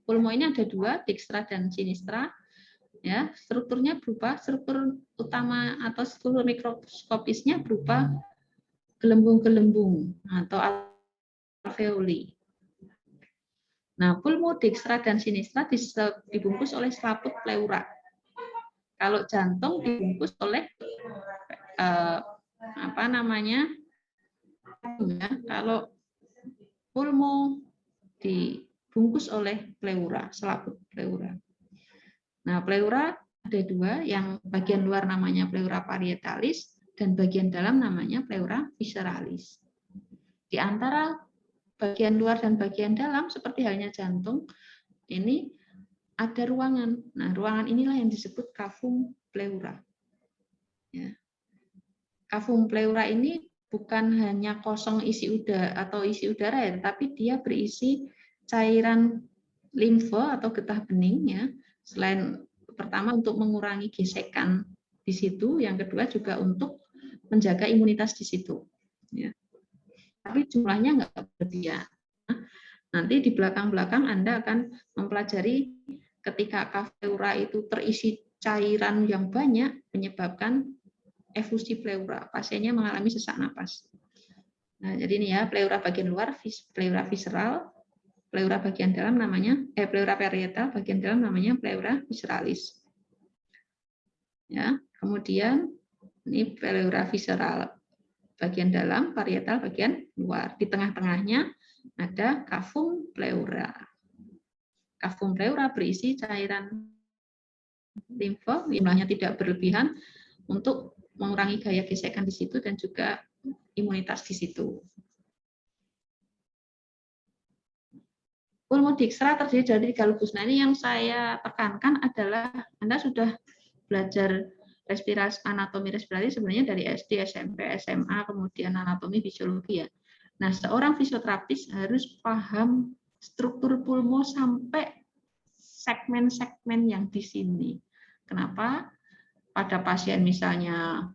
Pulmo ini ada 2, dijkstra dan sinistra. Ya, strukturnya berupa struktur utama atau struktur mikroskopisnya berupa gelembung-gelembung atau alveoli. Nah, pulmo, dijkstra dan sinistra dibungkus oleh selaput pleura. Kalau jantung dibungkus oleh kalau pulmo dibungkus oleh pleura, selaput pleura. Nah, pleura ada 2, yang bagian luar namanya pleura parietalis dan bagian dalam namanya pleura visceralis. Di antara bagian luar dan bagian dalam seperti halnya jantung, ini ada ruangan. Nah, ruangan inilah yang disebut cavum pleura. Ya. Cavum pleura ini bukan hanya kosong isi udara atau isi udara ya, tapi dia berisi cairan limfe atau getah bening, ya. Selain pertama untuk mengurangi gesekan di situ, yang kedua juga untuk menjaga imunitas di situ. Ya. Tapi jumlahnya nggak berlebihan. Nanti di belakang-belakang Anda akan mempelajari ketika cavum pleura itu terisi cairan yang banyak menyebabkan efusi pleura. Pasiennya mengalami sesak napas. Nah, jadi ini ya, pleura bagian luar, pleura visceral, pleura bagian dalam namanya, pleura parietal, bagian dalam namanya pleura visceralis. Ya, kemudian ini pleura visceral bagian dalam, parietal bagian luar. Di tengah-tengahnya ada cavum pleura. Cavum pleura berisi cairan limfa, jumlahnya tidak berlebihan untuk mengurangi gaya gesekan di situ dan juga imunitas di situ. Pulmodikstra terdiri dari 3 lobus. Nah, ini yang saya tekankan adalah Anda sudah belajar respirasi, anatomi respirasi sebenarnya dari SD, SMP, SMA, kemudian anatomi fisiologi ya. Nah, seorang fisioterapis harus paham struktur pulmo sampai segmen-segmen yang di sini. Kenapa? Pada pasien misalnya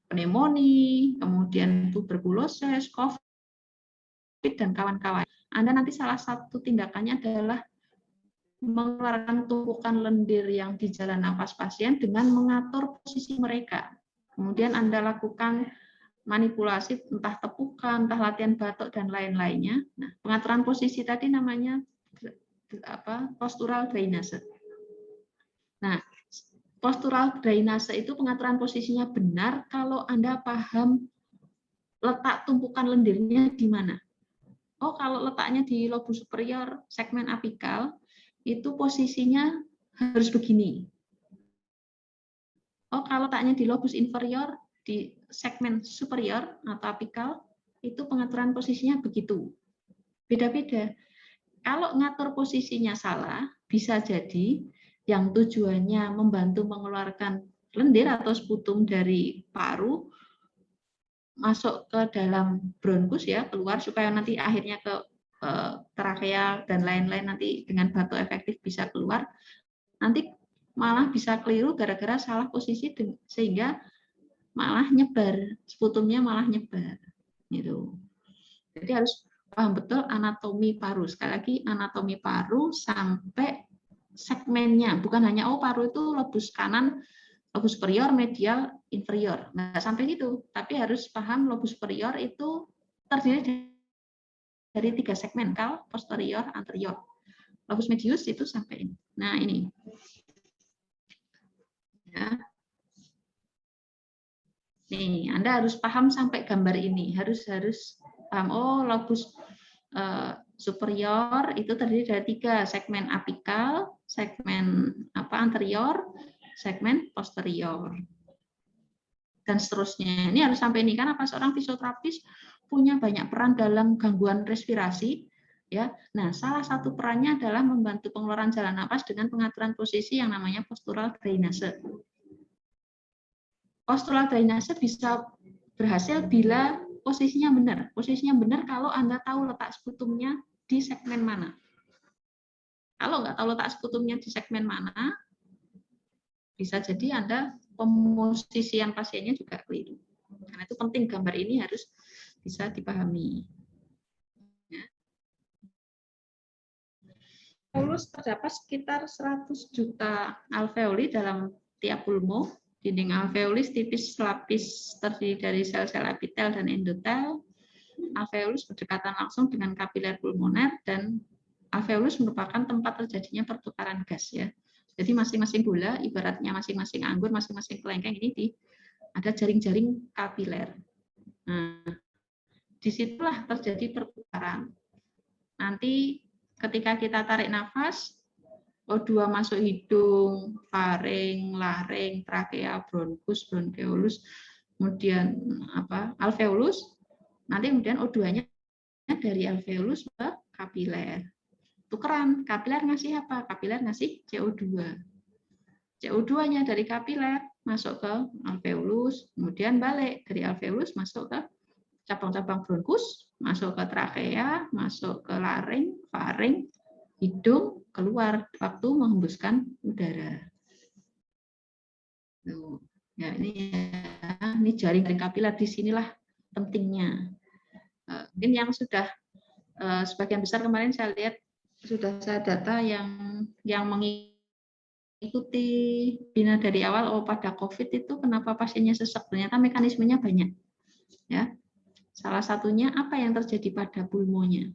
pneumonia, kemudian tuberkulosis, COVID, dan kawan-kawan. Anda nanti salah satu tindakannya adalah mengeluarkan tumpukan lendir yang di jalan napas pasien dengan mengatur posisi mereka. Kemudian Anda lakukan manipulasi, entah tepukan, entah latihan batuk, dan lain-lainnya. Nah, pengaturan posisi tadi namanya postural drainase. Nah, postural drainase itu pengaturan posisinya benar kalau Anda paham letak tumpukan lendirnya di mana. Oh, kalau letaknya di lobus superior, segmen apikal, itu posisinya harus begini. Oh, kalau letaknya di lobus inferior, di segmen superior atau apikal, itu pengaturan posisinya begitu. Beda-beda. Kalau ngatur posisinya salah, bisa jadi yang tujuannya membantu mengeluarkan lendir atau sputum dari paru, masuk ke dalam bronkus ya, keluar supaya nanti akhirnya ke trakea dan lain-lain, nanti dengan batuk efektif bisa keluar, nanti malah bisa keliru gara-gara salah posisi sehingga malah nyebar, sputumnya malah nyebar gitu. Jadi harus paham betul anatomi paru. Sekali lagi anatomi paru sampai segmennya, bukan hanya paru itu lobus kanan, lobus superior, medial, inferior. Nggak sampai gitu, tapi harus paham lobus superior itu terdiri dari 3 segmen, kal, posterior, anterior. Lobus medius itu sampai ini. Nah, ini. Ya. Nih, Anda harus paham sampai gambar ini. Harus paham, lobus superior itu terdiri dari 3 segmen apikal, segmen anterior, segmen posterior, dan seterusnya. Ini harus sampai ini, karena seorang fisioterapis punya banyak peran dalam gangguan respirasi. Ya, nah salah satu perannya adalah membantu pengeluaran jalan napas dengan pengaturan posisi yang namanya postural drainase. Postural drainase bisa berhasil bila posisinya benar. Posisinya benar kalau Anda tahu letak sputumnya di segmen mana. Kalau nggak tahu letak sputumnya di segmen mana, bisa jadi Anda pemosisian pasiennya juga keliru. Karena itu penting, gambar ini harus bisa dipahami. Ya. Alveolus terdapat sekitar 100 juta alveoli dalam tiap pulmo. Dinding alveolus tipis lapis terdiri dari sel-sel epitel dan endotel. Alveolus berdekatan langsung dengan kapiler pulmoner, dan alveolus merupakan tempat terjadinya pertukaran gas ya. Jadi masing-masing bola, ibaratnya masing-masing anggur, masing-masing kelengkeng ini ada jaring-jaring kapiler. Nah, disitulah terjadi pertukaran. Nanti ketika kita tarik nafas, O2 masuk hidung, faring, laring, trakea, bronkus, bronkeolus, kemudian alveolus. Nanti kemudian O2-nya dari alveolus ke kapiler. Tukeran, kapiler ngasih apa? Kapiler ngasih CO2. CO2-nya dari kapiler masuk ke alveolus, kemudian balik dari alveolus masuk ke cabang-cabang bronkus, masuk ke trakea, masuk ke laring, faring, hidung, keluar waktu menghembuskan udara. Ya, ini jaring kapiler, disinilah pentingnya. Mungkin yang sudah sebagian besar kemarin saya lihat sudah saya data yang mengikuti ikuti bina dari awal, oh pada COVID itu kenapa pasiennya sesak? Ternyata mekanismenya banyak. Ya, salah satunya apa yang terjadi pada pulmonya.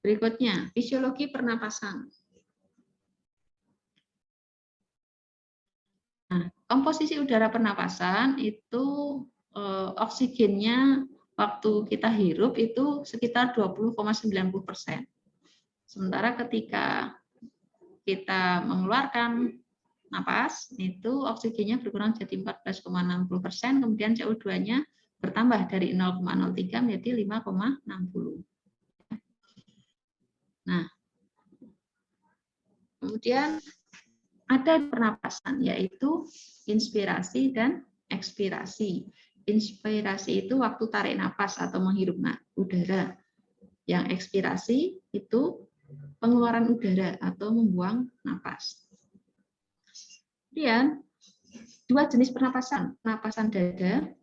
Berikutnya, fisiologi pernapasan. Nah, komposisi udara pernapasan itu oksigennya waktu kita hirup itu sekitar 20,90%. Sementara ketika kita mengeluarkan napas, itu oksigennya berkurang jadi 14,60%, kemudian CO2-nya bertambah dari 0,03 menjadi 5,60. Nah, kemudian ada pernapasan, yaitu inspirasi dan ekspirasi. Inspirasi itu waktu tarik napas atau menghirup udara. Yang ekspirasi itu pengeluaran udara atau membuang napas. Kemudian dua jenis pernapasan, pernapasan dada,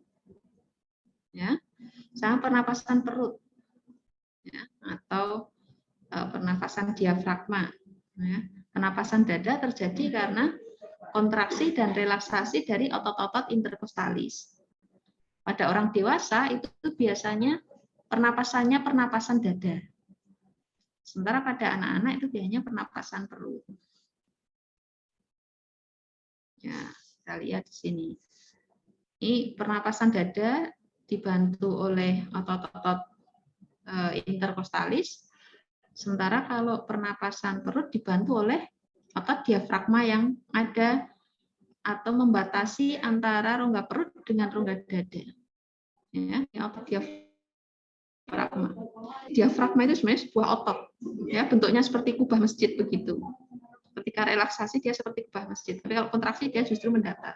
ya, sama pernapasan perut, ya, atau pernapasan diafragma. Ya. Pernapasan dada terjadi karena kontraksi dan relaksasi dari otot-otot interkostalis. Pada orang dewasa itu biasanya pernapasannya pernapasan dada. Sementara pada anak-anak itu biasanya pernapasan perut. Ya, kita lihat di sini. Ini pernapasan dada dibantu oleh otot-otot interkostalis. Sementara kalau pernapasan perut dibantu oleh otot diafragma yang ada atau membatasi antara rongga perut dengan rongga dada. Ya, otot diafragma. Diafragma itu sebenarnya sebuah otot, ya, bentuknya seperti kubah masjid begitu. Ketika relaksasi dia seperti kubah masjid, tapi kalau kontraksi dia justru mendatar.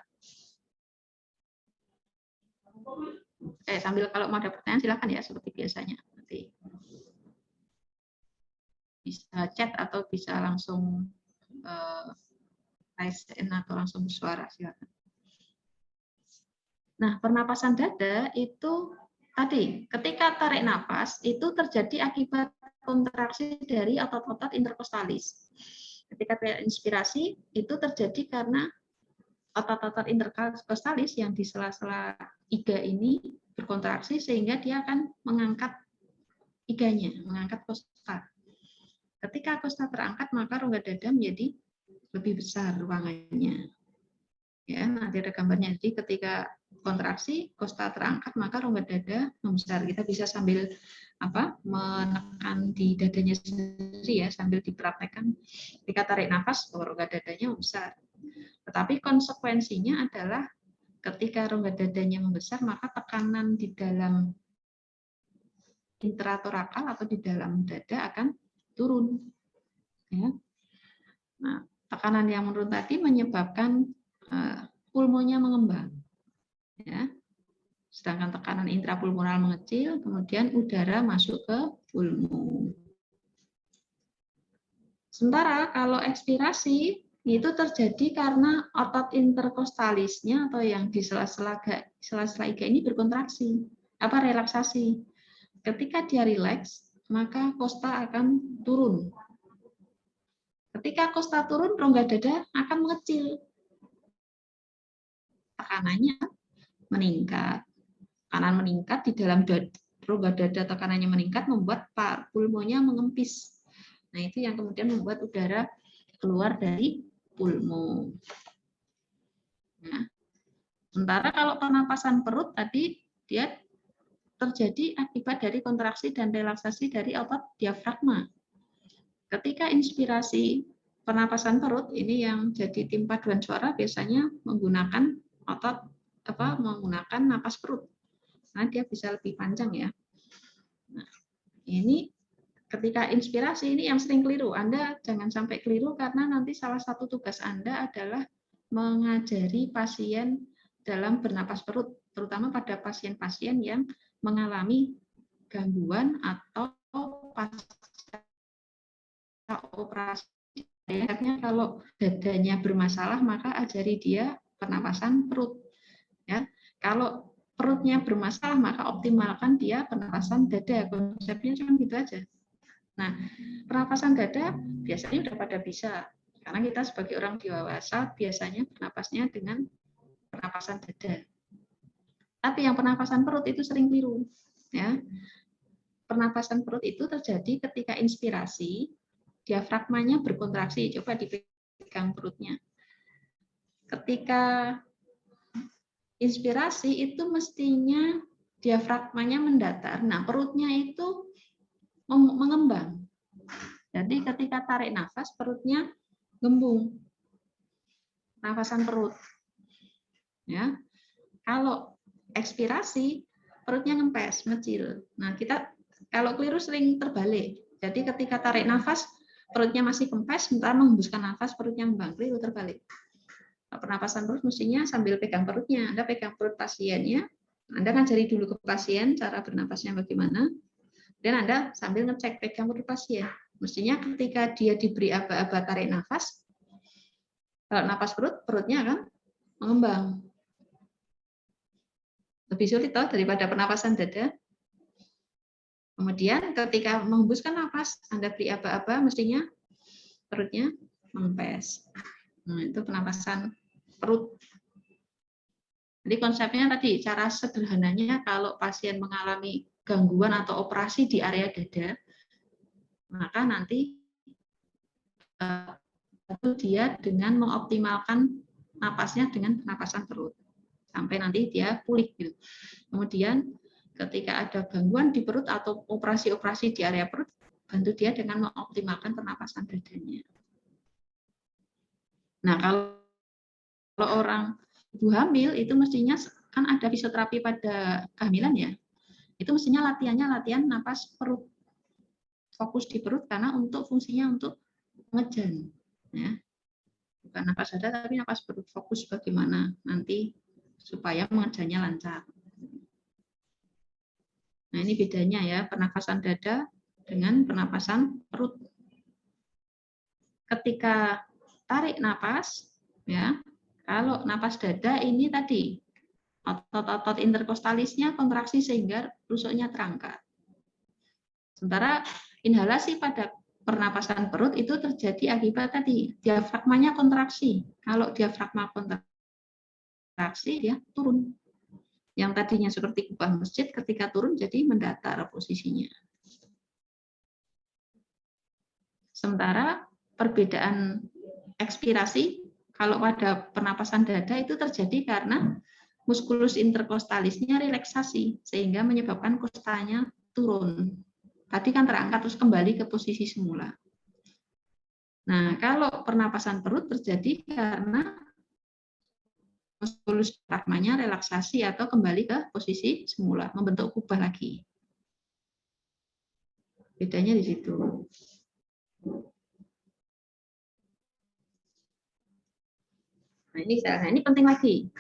Sambil kalau mau ada pertanyaan silakan ya, seperti biasanya. Nanti bisa chat atau bisa langsung raise hand atau langsung bersuara, silakan. Nah, pernapasan dada itu tadi, ketika tarik napas itu terjadi akibat kontraksi dari otot-otot interkostalis. Ketika inspirasi itu terjadi karena otot-otot interkostalis yang di sela-sela iga ini berkontraksi sehingga dia akan mengangkat iganya, mengangkat kosta. Ketika kosta terangkat maka rongga dada menjadi lebih besar ruangannya. Ya, nanti ada gambarnya. Jadi ketika kontraksi, kosta terangkat, maka rongga dada membesar. Kita bisa sambil menekan di dadanya sendiri ya, sambil dipraktekkan. Ketika tarik nafas, rongga dadanya membesar. Tetapi konsekuensinya adalah ketika rongga dadanya membesar, maka tekanan di dalam intratorakal atau di dalam dada akan turun. Ya. Nah, tekanan yang menurun tadi menyebabkan pulmonya mengembang, ya. Sedangkan tekanan intrapulmonar mengecil, kemudian udara masuk ke pulmo. Sementara kalau ekspirasi itu terjadi karena otot interkostalisnya atau yang di sela-sela iga ini berkontraksi, relaksasi. Ketika dia rileks, maka kosta akan turun. Ketika kosta turun, rongga dada akan mengecil. Tekanannya meningkat. Tekanan meningkat di dalam rongga dada, tekanannya meningkat membuat pulmonya mengempis. Nah, itu yang kemudian membuat udara keluar dari pulmo. Nah, sementara kalau pernapasan perut tadi dia terjadi akibat dari kontraksi dan relaksasi dari otot diafragma. Ketika inspirasi pernapasan perut ini yang jadi tim paduan suara biasanya menggunakan otot menggunakan napas perut. Nah, dia bisa lebih panjang ya. Nah, ini ketika inspirasi ini yang sering keliru. Anda jangan sampai keliru karena nanti salah satu tugas Anda adalah mengajari pasien dalam bernapas perut, terutama pada pasien-pasien yang mengalami gangguan atau pasca operasi. Akhirnya kalau dadanya bermasalah maka ajari dia pernapasan perut. Ya, kalau perutnya bermasalah maka optimalkan dia pernapasan dada. Konsepnya cuma gitu aja. Nah, pernapasan dada biasanya udah pada bisa. Karena kita sebagai orang dewasa biasanya bernapasnya dengan pernapasan dada. Tapi yang pernapasan perut itu sering keliru. Ya. Pernapasan perut itu terjadi ketika inspirasi, diafragmanya berkontraksi. Coba dipegang perutnya. Ketika inspirasi itu mestinya diafragmanya mendatar. Nah, perutnya itu mengembang. Jadi ketika tarik nafas, perutnya gembung. Nafasan perut. Ya. Kalau ekspirasi, perutnya ngempes, ngecil. Nah, kita kalau keliru sering terbalik. Jadi ketika tarik nafas, perutnya masih kempes, sementara menghembuskan nafas, perutnya ngembang. Keliru terbalik. Pernapasan perut mestinya sambil pegang perutnya. Anda pegang perut pasiennya, Anda ngajari dulu ke pasien cara bernapasnya bagaimana, dan Anda sambil ngecek pegang perut pasien. Mestinya ketika dia diberi aba-aba tarik nafas, kalau napas perut, perutnya akan mengembang. Lebih sulit toh daripada pernapasan dada. Kemudian ketika menghembuskan nafas, Anda beri aba-aba, mestinya perutnya mengempes. Nah, itu pernapasan perut. Jadi konsepnya tadi, cara sederhananya kalau pasien mengalami gangguan atau operasi di area dada, maka nanti itu dia dengan mengoptimalkan napasnya dengan pernapasan perut. Sampai nanti dia pulih. Gitu. Kemudian ketika ada gangguan di perut atau operasi-operasi di area perut, bantu dia dengan mengoptimalkan pernapasan dadanya. Nah, kalau orang ibu hamil itu mestinya kan ada fisioterapi pada kehamilan ya. Itu mestinya latihannya latihan napas perut. Fokus di perut karena untuk fungsinya untuk ngejan ya. Bukan napas dada tapi napas perut, fokus bagaimana nanti supaya mengejannya lancar. Nah, ini bedanya ya, pernapasan dada dengan pernapasan perut. Ketika tarik napas ya, kalau napas dada ini tadi otot-otot interkostalisnya kontraksi sehingga rusuknya terangkat. Sementara inhalasi pada pernapasan perut itu terjadi akibat tadi diafragmanya kontraksi. Kalau diafragma kontraksi dia turun. Yang tadinya seperti kubah masjid ketika turun jadi mendatar posisinya. Sementara perbedaan ekspirasi kalau pada pernapasan dada itu terjadi karena muskulus interkostalisnya relaksasi sehingga menyebabkan kostanya turun. Tadi kan terangkat terus kembali ke posisi semula. Nah, kalau pernapasan perut terjadi karena muskulus diafragmanya relaksasi atau kembali ke posisi semula, membentuk kubah lagi. Bedanya di situ. Nah, ini penting lagi.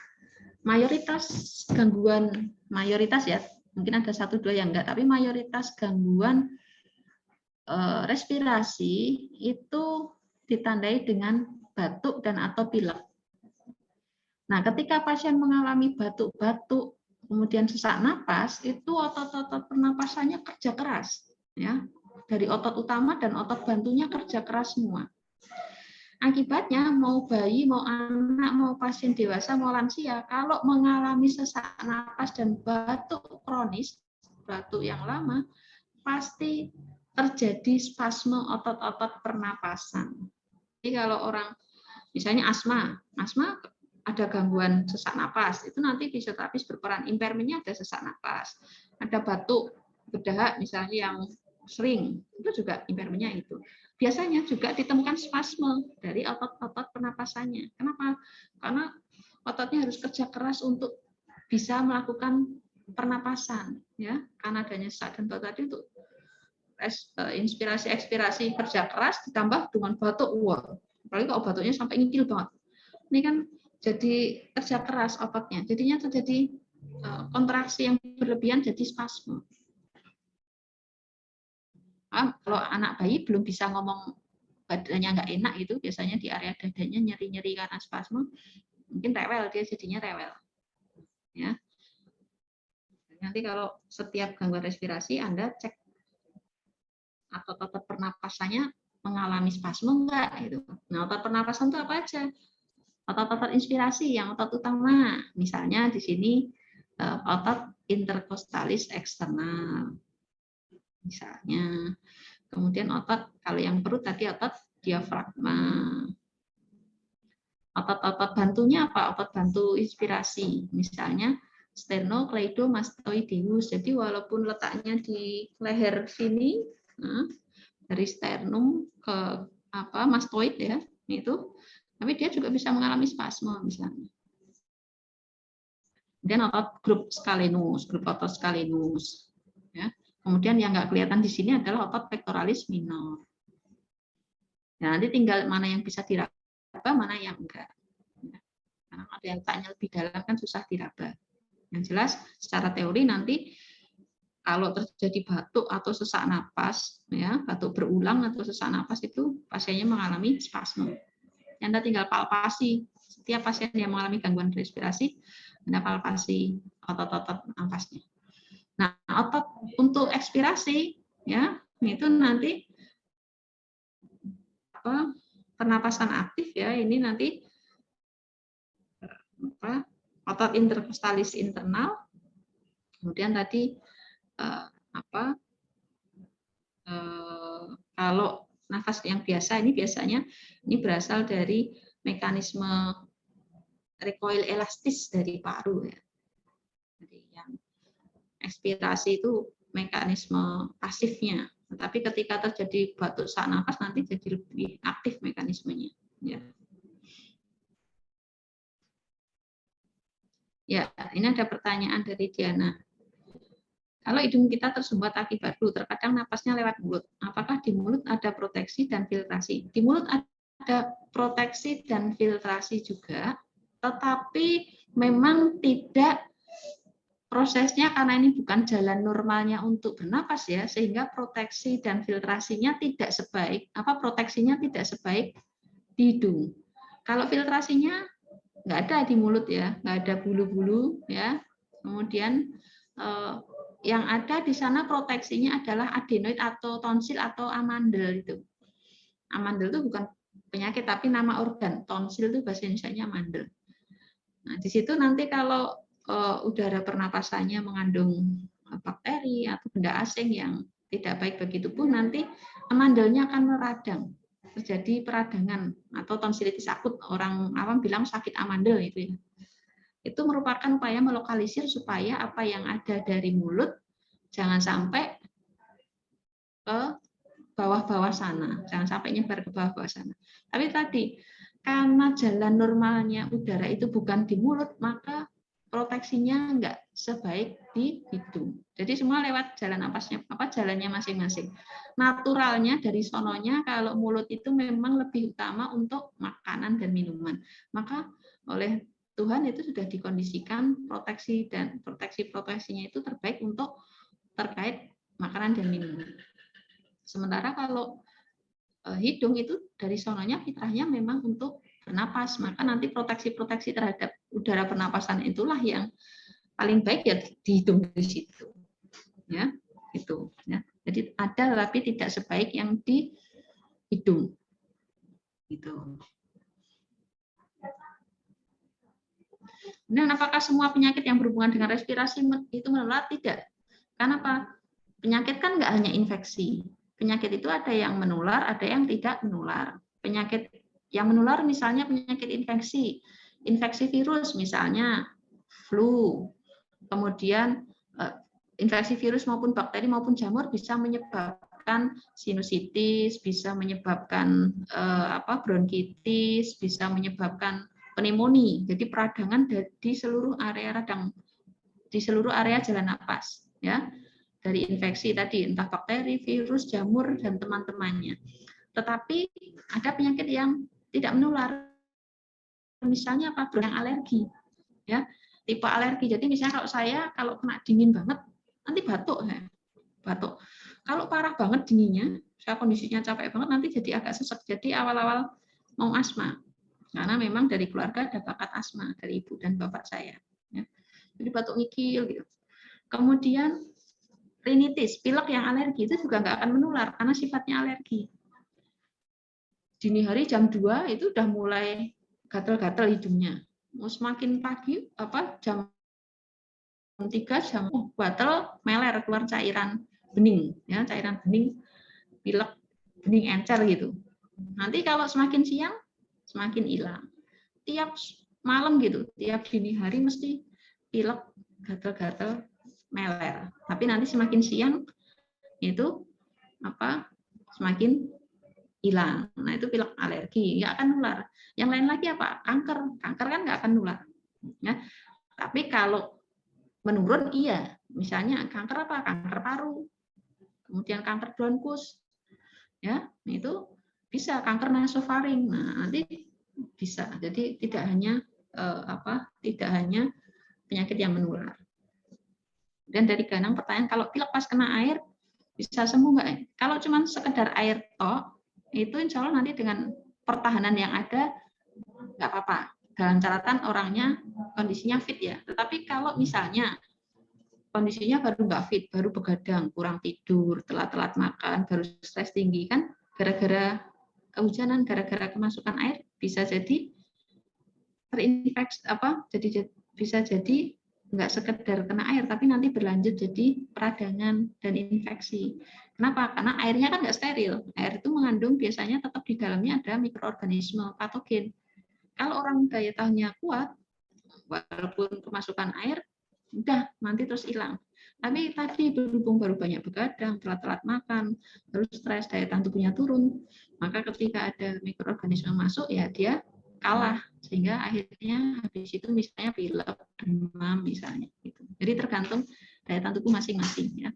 Mayoritas gangguan, mayoritas ya, mungkin ada 1-2 yang enggak, tapi mayoritas gangguan respirasi itu ditandai dengan batuk dan atau pilek. Nah, ketika pasien mengalami batuk-batuk, kemudian sesak napas, itu otot-otot pernapasannya kerja keras, ya, dari otot utama dan otot bantunya kerja keras semua. Akibatnya mau bayi, mau anak, mau pasien dewasa, mau lansia, kalau mengalami sesak napas dan batuk kronis, batuk yang lama, pasti terjadi spasme otot-otot pernapasan. Jadi kalau orang misalnya asma ada gangguan sesak napas, itu nanti fisioterapis berperan. Impairmentnya ada sesak napas, ada batuk, berdahak misalnya yang sering, itu juga impairmentnya itu. Biasanya juga ditemukan spasme dari otot-otot pernapasannya. Kenapa? Karena ototnya harus kerja keras untuk bisa melakukan pernapasan, ya. Karena adanya sesak dan batuk tadi untuk inspirasi ekspirasi kerja keras ditambah dengan batuk, wah, apalagi kalau batuknya sampai ngikil banget. Ini kan jadi kerja keras ototnya, jadinya terjadi kontraksi yang berlebihan jadi spasme. Kalau anak bayi belum bisa ngomong badannya nggak enak itu biasanya di area dadanya nyeri-nyeri karena spasme, mungkin rewel, dia jadinya rewel. Ya. Nanti kalau setiap gangguan respirasi Anda cek atau otot pernapasannya mengalami spasme enggak gitu. Nah, otot pernapasan itu apa aja? Otot-otot inspirasi yang otot utama, misalnya di sini otot interkostalis eksternal, misalnya. Kemudian otot, kalau yang perut tadi otot diafragma. Otot-otot bantunya apa? Otot bantu inspirasi, misalnya sternocleidomastoideus. Jadi walaupun letaknya di leher sini, nah, dari sternum ke mastoid ya, itu, tapi dia juga bisa mengalami spasme misalnya. Kemudian otot grup scalenus, grup otot scalenus. Ya. Kemudian yang nggak kelihatan di sini adalah otot pectoralis minor. Nah, nanti tinggal mana yang bisa diraba, mana yang enggak. Karena ada yang letaknya lebih dalam kan susah diraba. Yang jelas secara teori nanti kalau terjadi batuk atau sesak napas, ya batuk berulang atau sesak napas itu pasiennya mengalami spasme. Anda tinggal palpasi. Setiap pasien yang mengalami gangguan respirasi, Anda palpasi otot-otot napasnya. Nah, otot untuk ekspirasi, ya itu nanti pernapasan aktif ya. Ini nanti otot interkostalis internal. Kemudian tadi kalau nafas yang biasa ini biasanya ini berasal dari mekanisme recoil elastis dari paru ya. Jadi yang ekspirasi itu mekanisme pasifnya, tetapi ketika terjadi batuk sesak nafas nanti jadi lebih aktif mekanismenya. Ya. Ya, ini ada pertanyaan dari Diana. Kalau hidung kita tersumbat akibat flu, terkadang napasnya lewat mulut. Apakah di mulut ada proteksi dan filtrasi? Di mulut ada proteksi dan filtrasi juga, tetapi memang tidak prosesnya karena ini bukan jalan normalnya untuk bernapas ya, sehingga proteksi dan filtrasinya tidak sebaik, proteksinya tidak sebaik di hidung. Kalau filtrasinya nggak ada di mulut ya, nggak ada bulu-bulu ya. Kemudian yang ada di sana proteksinya adalah adenoid atau tonsil atau amandel itu. Amandel itu bukan penyakit tapi nama organ. Tonsil itu bahasa Indonesianya amandel. Nah, di situ nanti kalau udara pernapasannya mengandung bakteri atau benda asing yang tidak baik bagi tubuh, nanti amandelnya akan meradang. Terjadi peradangan atau tonsilitis akut, orang awam bilang sakit amandel itu ya. Itu merupakan upaya melokalisir supaya apa yang ada dari mulut jangan sampai ke bawah-bawah sana, jangan sampai nyebar ke bawah-bawah sana. Tapi tadi karena jalan normalnya udara itu bukan di mulut, maka proteksinya enggak sebaik di hidung. Jadi semua lewat jalan napasnya, jalannya masing-masing. Naturalnya dari sononya kalau mulut itu memang lebih utama untuk makanan dan minuman. Maka oleh Tuhan itu sudah dikondisikan proteksi dan proteksinya itu terbaik untuk terkait makanan dan minuman. Sementara kalau hidung itu dari sononya fitrahnya memang untuk bernapas, maka nanti proteksi terhadap udara pernapasan itulah yang paling baik ya di hidung di situ. Ya, itu ya. Jadi ada tapi tidak sebaik yang di hidung. Gitu. Dan apakah semua penyakit yang berhubungan dengan respirasi itu menular? Tidak. Karena apa? Penyakit kan nggak hanya infeksi. Penyakit itu ada yang menular, ada yang tidak menular. Penyakit yang menular misalnya penyakit infeksi. Infeksi virus misalnya flu. Kemudian infeksi virus maupun bakteri maupun jamur bisa menyebabkan sinusitis, bisa menyebabkan bronkitis, bisa menyebabkan pneumonia. Jadi peradangan di seluruh area radang, di seluruh area jalan napas, ya. Dari infeksi tadi, entah bakteri, virus, jamur, dan teman-temannya. Tetapi ada penyakit yang tidak menular. Misalnya apa? Yang alergi. Ya, tipe alergi. Jadi misalnya kalau kena dingin banget, nanti batuk. Ya. Batuk. Kalau parah banget dinginnya, saya kondisinya capek banget, nanti jadi agak sesek. Jadi awal-awal mau asma. Karena memang dari keluarga ada bakat asma, dari ibu dan bapak saya. Ya. Jadi batuk ngikil. Gitu. Kemudian rinitis, pilek yang alergi itu juga nggak akan menular karena sifatnya alergi. Dini hari jam 2 itu udah mulai gatal-gatal hidungnya. Mau semakin pagi jam 3 jam gatal meler keluar cairan bening ya, cairan bening, pilek, bening encer gitu. Nanti kalau semakin siang semakin hilang. Tiap malam gitu, tiap dini hari mesti pilek, gatal-gatal, meler. Tapi nanti semakin siang itu semakin hilang. Nah, itu pilek alergi, nggak akan nular. Yang lain lagi apa? Kanker. Kanker kan nggak akan nular. Ya. Tapi kalau menurun, iya. Misalnya kanker apa? Kanker paru. Kemudian kanker bronkus. Ya, itu bisa kanker nasofaring. Nah, nanti bisa. Jadi tidak hanya penyakit yang menular. Dan dari Ganang pertanyaan, kalau pilek pas kena air bisa sembuh nggak? Kalau cuma sekedar air tok, itu insya Allah nanti dengan pertahanan yang ada nggak apa-apa. Dalam catatan orangnya kondisinya fit ya. Tetapi kalau misalnya kondisinya baru nggak fit, baru begadang, kurang tidur, telat-telat makan, baru stres tinggi, kan gara-gara kehujanan, gara-gara kemasukan air bisa jadi terinfeksi bisa jadi nggak sekedar kena air, tapi nanti berlanjut jadi peradangan dan infeksi. Kenapa? Karena airnya kan nggak steril. Air itu mengandung biasanya tetap di dalamnya ada mikroorganisme patogen. Kalau orang daya tahannya kuat, walaupun kemasukan air, udah nanti terus hilang. Tapi tadi berhubung baru banyak begadang, telat-telat makan, terus stres, daya tahan tubuhnya turun, maka ketika ada mikroorganisme masuk, ya dia kalah, sehingga akhirnya habis itu misalnya pilek, demam misalnya gitu. Jadi tergantung daya tahan tubuh masing-masing ya.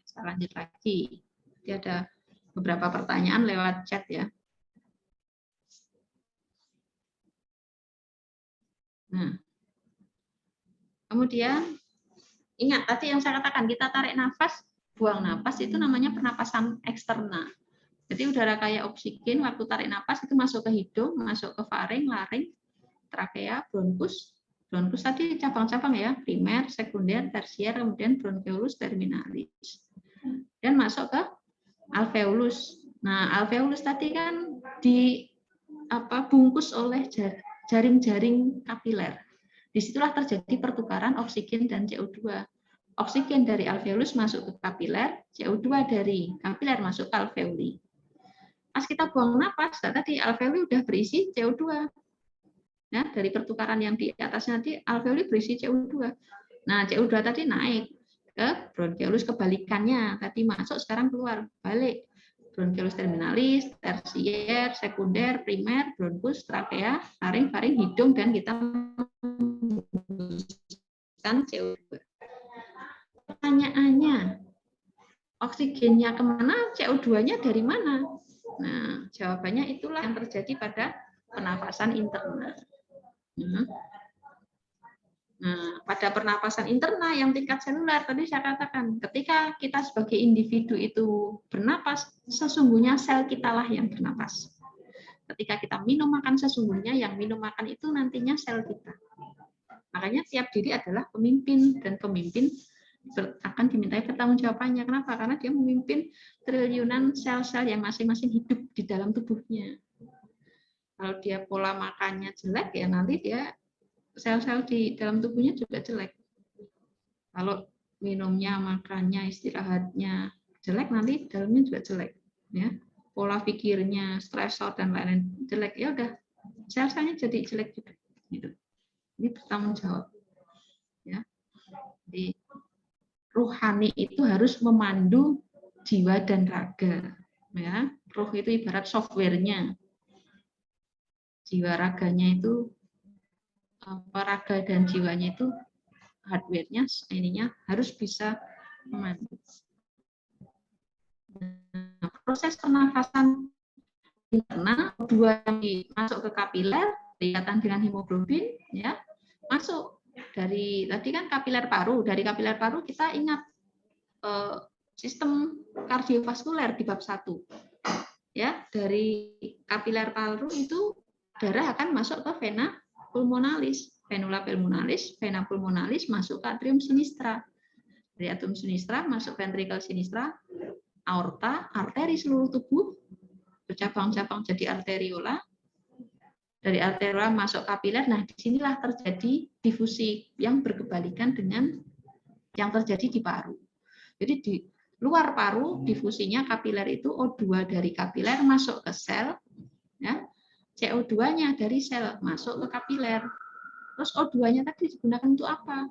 Saya lanjut lagi. Jadi ada beberapa pertanyaan lewat chat ya. Nah, kemudian ingat tadi yang saya katakan, kita tarik nafas, buang nafas itu namanya pernapasan eksternal. Jadi udara kayak oksigen waktu tarik nafas itu masuk ke hidung, masuk ke faring, laring, trakea, bronkus. Bronkus tadi cabang-cabang ya, primer, sekunder, tersier, kemudian bronkeolus terminalis. Dan masuk ke alveolus. Nah, alveolus tadi kan bungkus oleh jaring-jaring kapiler. Disitulah terjadi pertukaran oksigen dan CO2. Oksigen dari alveolus masuk ke kapiler, CO2 dari kapiler masuk ke alveoli. Pas kita buang napas, tadi alveoli udah berisi CO2. Ya, dari pertukaran yang di atas nanti alveoli berisi CO2. Nah, CO2 tadi naik ke bronkeolus, kebalikannya. Tadi masuk, sekarang keluar, balik. Bronkeolus terminalis, tersier, sekunder, primer, bronkus, trakea, laring, faring, hidung, dan kita membuskan CO2. Pertanyaannya, oksigennya kemana, CO2-nya dari mana? Nah, jawabannya itulah yang terjadi pada pernapasan internal. Nah, pada pernapasan internal yang tingkat seluler, tadi saya katakan, ketika kita sebagai individu itu bernapas, sesungguhnya sel kitalah yang bernapas. Ketika kita minum makan, sesungguhnya yang minum makan itu nantinya sel kita. Makanya tiap diri adalah pemimpin, dan pemimpin akan dimintai pertanggungjawabannya. Kenapa? Karena dia memimpin triliunan sel-sel yang masing-masing hidup di dalam tubuhnya. Kalau dia pola makannya jelek, ya nanti dia sel-sel di dalam tubuhnya juga jelek. Kalau minumnya, makannya, istirahatnya jelek, nanti dalamnya juga jelek. Ya, pola pikirnya, stresor dan lain-lain jelek, ya udah sel-selnya jadi jelek juga. Gitu. Ini bertanggung jawab. Ya, jadi rohani itu harus memandu jiwa dan raga. Ya, roh itu ibarat softwarenya. Jiwa raganya itu raga dan jiwanya itu hardware-nya, ininya harus bisa memandu. Nah, proses pernafasan internal dua masuk ke kapiler, berikatan dengan hemoglobin, ya masuk dari tadi kan kapiler paru. Dari kapiler paru kita ingat sistem kardiovaskuler di bab 1. Ya, dari kapiler paru itu darah akan masuk ke vena pulmonalis. venula pulmonalis, vena pulmonalis masuk ke atrium sinistra. Dari atrium sinistra masuk ventricle sinistra, aorta, arteri seluruh tubuh, bercabang-cabang jadi arteriola. Dari arteriola masuk kapiler. Nah, disinilah terjadi difusi yang berkebalikan dengan yang terjadi di paru. Jadi di luar paru difusinya kapiler itu O2 dari kapiler masuk ke sel, ya. CO2-nya dari sel masuk ke kapiler. Terus O2-nya tadi digunakan untuk apa?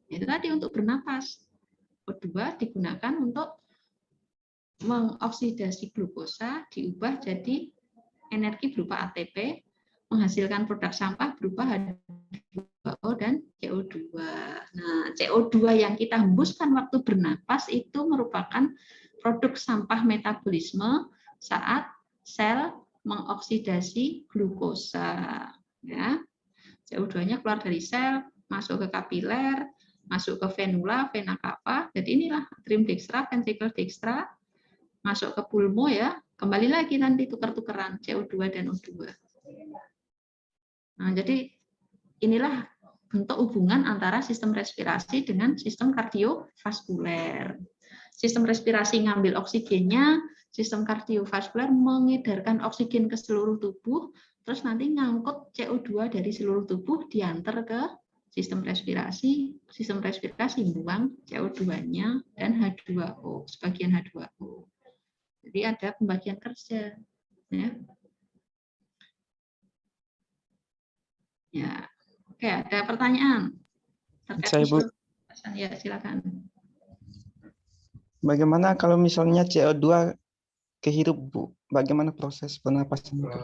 Itu tadi untuk bernapas. O2 digunakan untuk mengoksidasi glukosa, diubah jadi energi berupa ATP, menghasilkan produk sampah berupa H2O dan CO2. Nah, CO2 yang kita hembuskan waktu bernapas itu merupakan produk sampah metabolisme saat sel mengoksidasi glukosa. Ya. CO2-nya keluar dari sel, masuk ke kapiler, masuk ke venula, vena cava. Jadi inilah atrium dextra, ventricle dextra, masuk ke pulmo ya. Kembali lagi nanti tukar-tukaran CO2 dan O2. Nah, jadi inilah bentuk hubungan antara sistem respirasi dengan sistem kardiovaskuler. Sistem respirasi ngambil oksigennya, sistem kardiovaskuler mengedarkan oksigen ke seluruh tubuh, terus nanti ngangkut CO2 dari seluruh tubuh diantar ke sistem respirasi buang CO2-nya dan H2O, sebagian H2O. Jadi ada pembagian kerja. Ya. Oke, ada pertanyaan? Saya, Bu. Ya, silakan. Bagaimana kalau misalnya CO2 kehirup, Bu? Bagaimana proses pernapasan itu?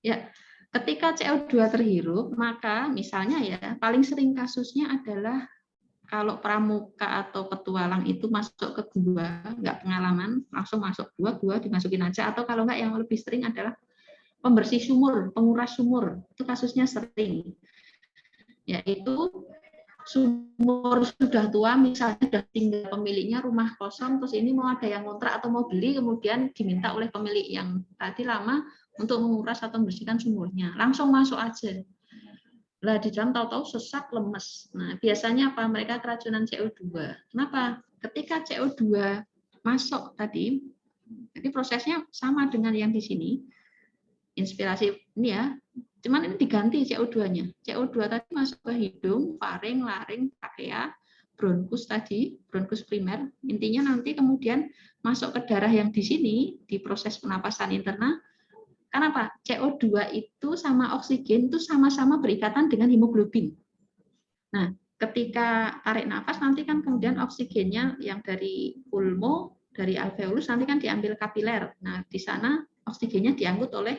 Ya, ketika CO2 terhirup, maka misalnya ya, paling sering kasusnya adalah kalau pramuka atau petualang itu masuk ke gua, nggak pengalaman, langsung masuk gua dimasukin aja, atau kalau nggak yang lebih sering adalah pembersih sumur, penguras sumur, itu kasusnya sering. Yaitu sumur sudah tua, misalnya sudah tinggal pemiliknya rumah kosong, terus ini mau ada yang ngontrak atau mau beli, kemudian diminta oleh pemilik yang tadi lama untuk menguras atau membersihkan sumurnya, langsung masuk aja. Lah di dalam tahu-tahu sesak, lemes. Nah, biasanya apa? Mereka keracunan CO2. Kenapa? Ketika CO2 masuk tadi, jadi prosesnya sama dengan yang di sini. Inspirasi ini ya, cuman ini diganti CO2-nya. CO2 tadi masuk ke hidung, faring, laring, trachea, bronkus tadi, bronkus primer. Intinya nanti kemudian masuk ke darah yang di sini, di proses pernapasan internal. Kenapa? CO2 itu sama oksigen itu sama-sama berikatan dengan hemoglobin. Nah, ketika tarik nafas nanti kan kemudian oksigennya yang dari pulmo, dari alveolus nanti kan diambil kapiler. Nah, di sana oksigennya diangkut oleh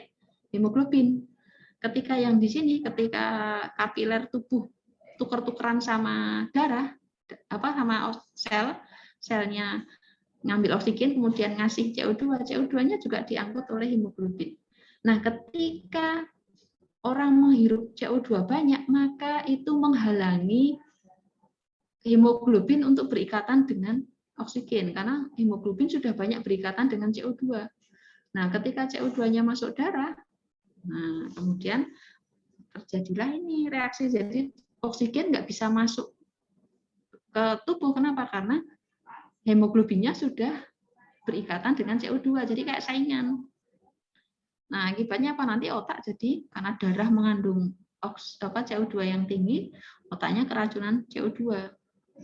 hemoglobin. Ketika yang di sini, ketika kapiler tubuh tuker-tukeran sama darah, sama selnya ngambil oksigen, kemudian ngasih CO2, CO2-nya juga diangkut oleh hemoglobin. Nah, ketika orang menghirup CO2 banyak, maka itu menghalangi hemoglobin untuk berikatan dengan oksigen, karena hemoglobin sudah banyak berikatan dengan CO2. Nah, ketika CO2-nya masuk darah, nah kemudian terjadilah ini reaksi, jadi oksigen nggak bisa masuk ke tubuh. Kenapa? Karena hemoglobinnya sudah berikatan dengan CO2, jadi kayak saingan. Nah, akibatnya apa? Nanti otak jadi karena darah mengandung CO2 yang tinggi, otaknya keracunan CO2.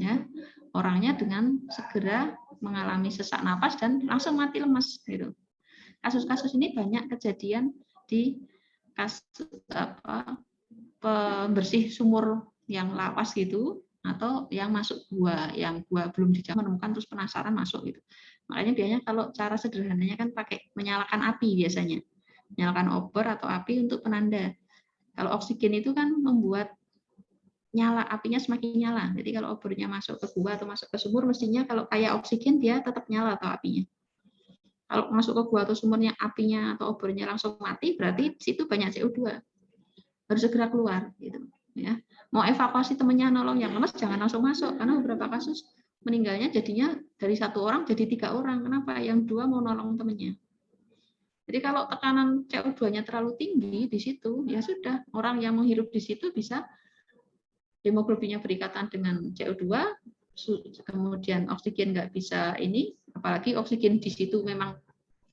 Ya, orangnya dengan segera mengalami sesak napas dan langsung mati lemas. Gitu. Kasus-kasus ini banyak kejadian di kasus pembersih sumur yang lawas gitu, atau yang masuk gua, yang gua belum dijamah menemukan terus penasaran masuk gitu. Makanya biasanya kalau cara sederhananya kan pakai menyalakan api biasanya. Nyalakan obor atau api untuk penanda. Kalau oksigen itu kan membuat nyala, apinya semakin nyala. Jadi kalau obornya masuk ke gua atau masuk ke sumur, mestinya kalau kayak oksigen dia tetap nyala atau apinya. Kalau masuk ke gua atau sumurnya apinya atau obornya langsung mati, berarti di situ banyak CO2. Harus segera keluar gitu ya. Mau evakuasi temannya nolong yang lemes jangan langsung masuk, karena beberapa kasus meninggalnya jadinya dari 1 orang jadi 3 orang. Kenapa? Yang 2 mau nolong temannya. Jadi kalau tekanan CO2-nya terlalu tinggi di situ, ya sudah, orang yang menghirup di situ bisa hemoglobinnya berikatan dengan CO2, kemudian oksigen nggak bisa ini, apalagi oksigen di situ memang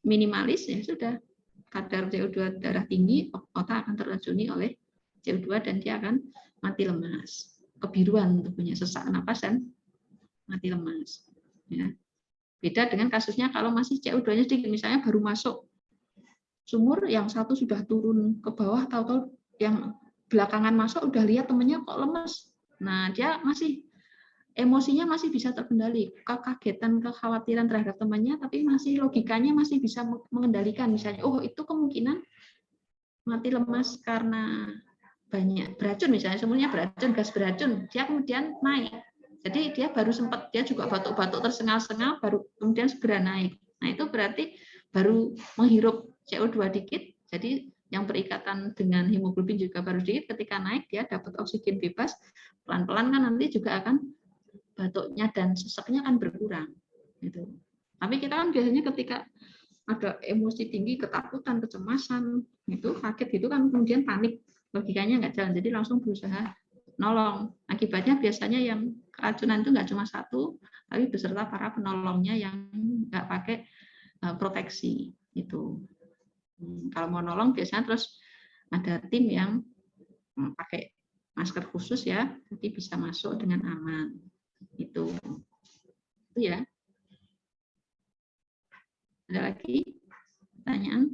minimalis, ya sudah, kadar CO2 darah tinggi, otak akan terracuni oleh CO2 dan dia akan mati lemas, kebiruan tubuhnya, sesak napas dan mati lemas. Ya. Beda dengan kasusnya kalau masih CO2-nya sedikit, misalnya baru masuk sumur, yang satu sudah turun ke bawah, tahu-tahu yang belakangan masuk udah lihat temennya kok lemes. Nah, dia masih emosinya masih bisa terkendali, kekagetan, kekhawatiran terhadap temannya, tapi masih logikanya masih bisa mengendalikan. Misalnya, oh itu kemungkinan mati lemas karena banyak beracun, misalnya semuanya beracun, gas beracun, dia kemudian naik. Jadi dia baru sempat, dia juga batuk-batuk tersengal-sengal, baru kemudian segera naik. Nah itu berarti baru menghirup CO2 dikit, jadi yang berikatan dengan hemoglobin juga baru dikit, ketika naik dia dapat oksigen bebas, pelan-pelan kan nanti juga akan batuknya dan seseknya akan berkurang. Gitu. Tapi kita kan biasanya ketika ada emosi tinggi, ketakutan, kecemasan, itu kaget itu kan kemudian panik, logikanya nggak jalan, jadi langsung berusaha nolong. Akibatnya biasanya yang keracunan itu nggak cuma satu, tapi beserta para penolongnya yang nggak pakai proteksi itu. Kalau mau nolong biasanya terus ada tim yang pakai masker khusus ya, jadi bisa masuk dengan aman. Itu ya. Ada lagi pertanyaan?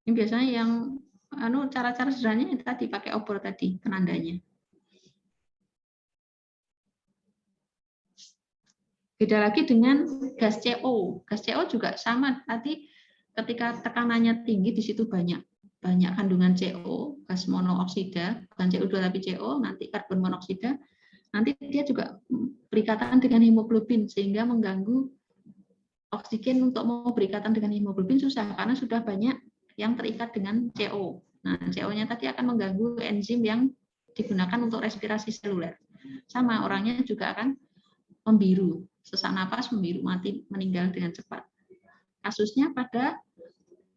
Ini biasanya yang cara-cara sederhananya tadi pakai obor tadi penandanya. Beda lagi dengan gas CO. Gas CO juga sama, tadi ketika tekanannya tinggi di situ banyak kandungan CO, gas monooksida, bukan CO2 tapi CO, nanti karbon monoksida, nanti dia juga berikatan dengan hemoglobin sehingga mengganggu oksigen untuk mau berikatan dengan hemoglobin susah karena sudah banyak yang terikat dengan CO. Nah, CO-nya tadi akan mengganggu enzim yang digunakan untuk respirasi seluler. Sama, orangnya juga akan membiru, sesak napas, membiru, mati, meninggal dengan cepat. Kasusnya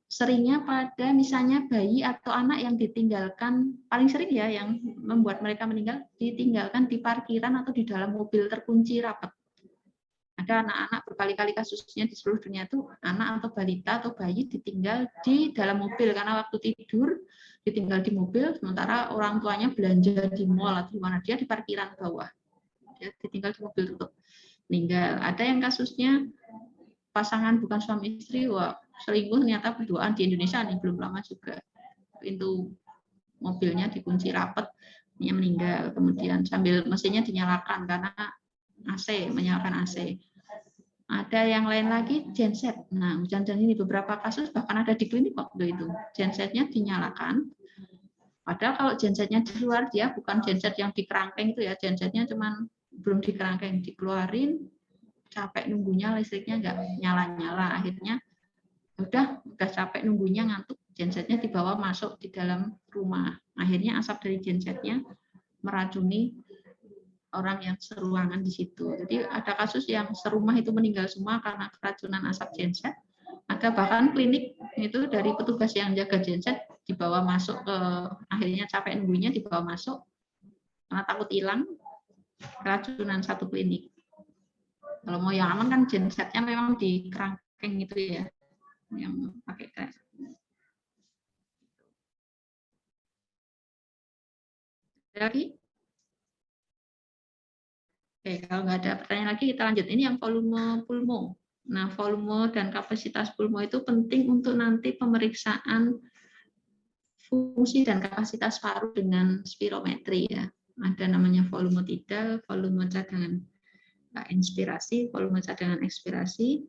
seringnya pada misalnya bayi atau anak yang ditinggalkan, paling sering ya yang membuat mereka meninggal, ditinggalkan di parkiran atau di dalam mobil terkunci rapat. Ada anak-anak berkali-kali kasusnya di seluruh dunia itu, anak atau balita atau bayi ditinggal di dalam mobil karena waktu tidur ditinggal di mobil, sementara orang tuanya belanja di mall atau di mana, dia di parkiran bawah, dia ditinggal di mobil tutup, meninggal. Ada yang kasusnya pasangan bukan suami istri, wah selingkuh ternyata berduaan di Indonesia nih, belum lama juga, pintu mobilnya dikunci rapat, dia meninggal, kemudian sambil mesinnya dinyalakan karena AC, menyalakan AC. Ada yang lain lagi, genset. Nah, hujan-hujan ini beberapa kasus bahkan ada di klinik waktu itu. Gensetnya dinyalakan. Padahal kalau gensetnya di luar, dia bukan genset yang di kerangkeng itu ya, gensetnya cuman belum di kerangkeng, dikeluarin, capek nunggunya, listriknya nggak nyala-nyala. Akhirnya udah capek nunggunya, ngantuk, gensetnya dibawa masuk di dalam rumah. Akhirnya asap dari gensetnya meracuni orang yang seruangan di situ. Jadi ada kasus yang serumah itu meninggal semua karena keracunan asap genset. Ada bahkan klinik itu dari petugas yang jaga genset dibawa masuk ke, akhirnya capek nunggunya dibawa masuk karena takut hilang, keracunan satu klinik. Kalau mau yang aman kan gensetnya memang di kerangkeng itu ya, yang pakai kerangkeng. Ada lagi? Oke, kalau nggak ada pertanyaan lagi, kita lanjut. Ini yang volume pulmo. Nah, volume dan kapasitas pulmo itu penting untuk nanti pemeriksaan fungsi dan kapasitas paru dengan spirometri ya. Ada namanya volume tidal, volume cadangan inspirasi, volume cadangan ekspirasi,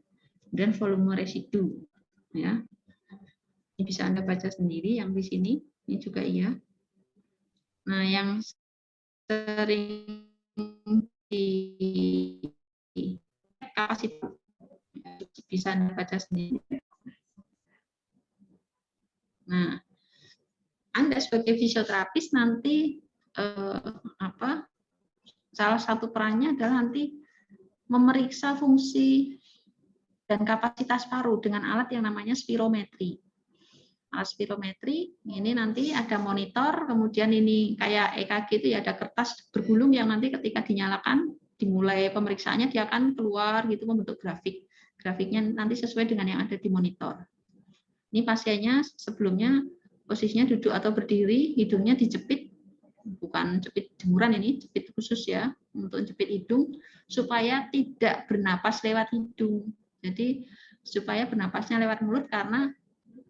dan volume residu. Ya, ini bisa Anda baca sendiri yang di sini. Ini juga iya. Nah, yang sering di kapasitas bisa Anda baca sendiri. Nah, Anda sebagai fisioterapis nanti salah satu perannya adalah nanti memeriksa fungsi dan kapasitas paru dengan alat yang namanya spirometri. alat spirometri. Ini nanti ada monitor, kemudian ini kayak EKG itu ya ada kertas bergulung yang nanti ketika dinyalakan, dimulai pemeriksaannya dia akan keluar gitu membentuk grafik. Grafiknya nanti sesuai dengan yang ada di monitor. Ini pasiennya sebelumnya posisinya duduk atau berdiri, hidungnya dijepit, bukan jepit jemuran ini, jepit khusus ya, untuk jepit hidung, supaya tidak bernapas lewat hidung. Jadi supaya bernapasnya lewat mulut karena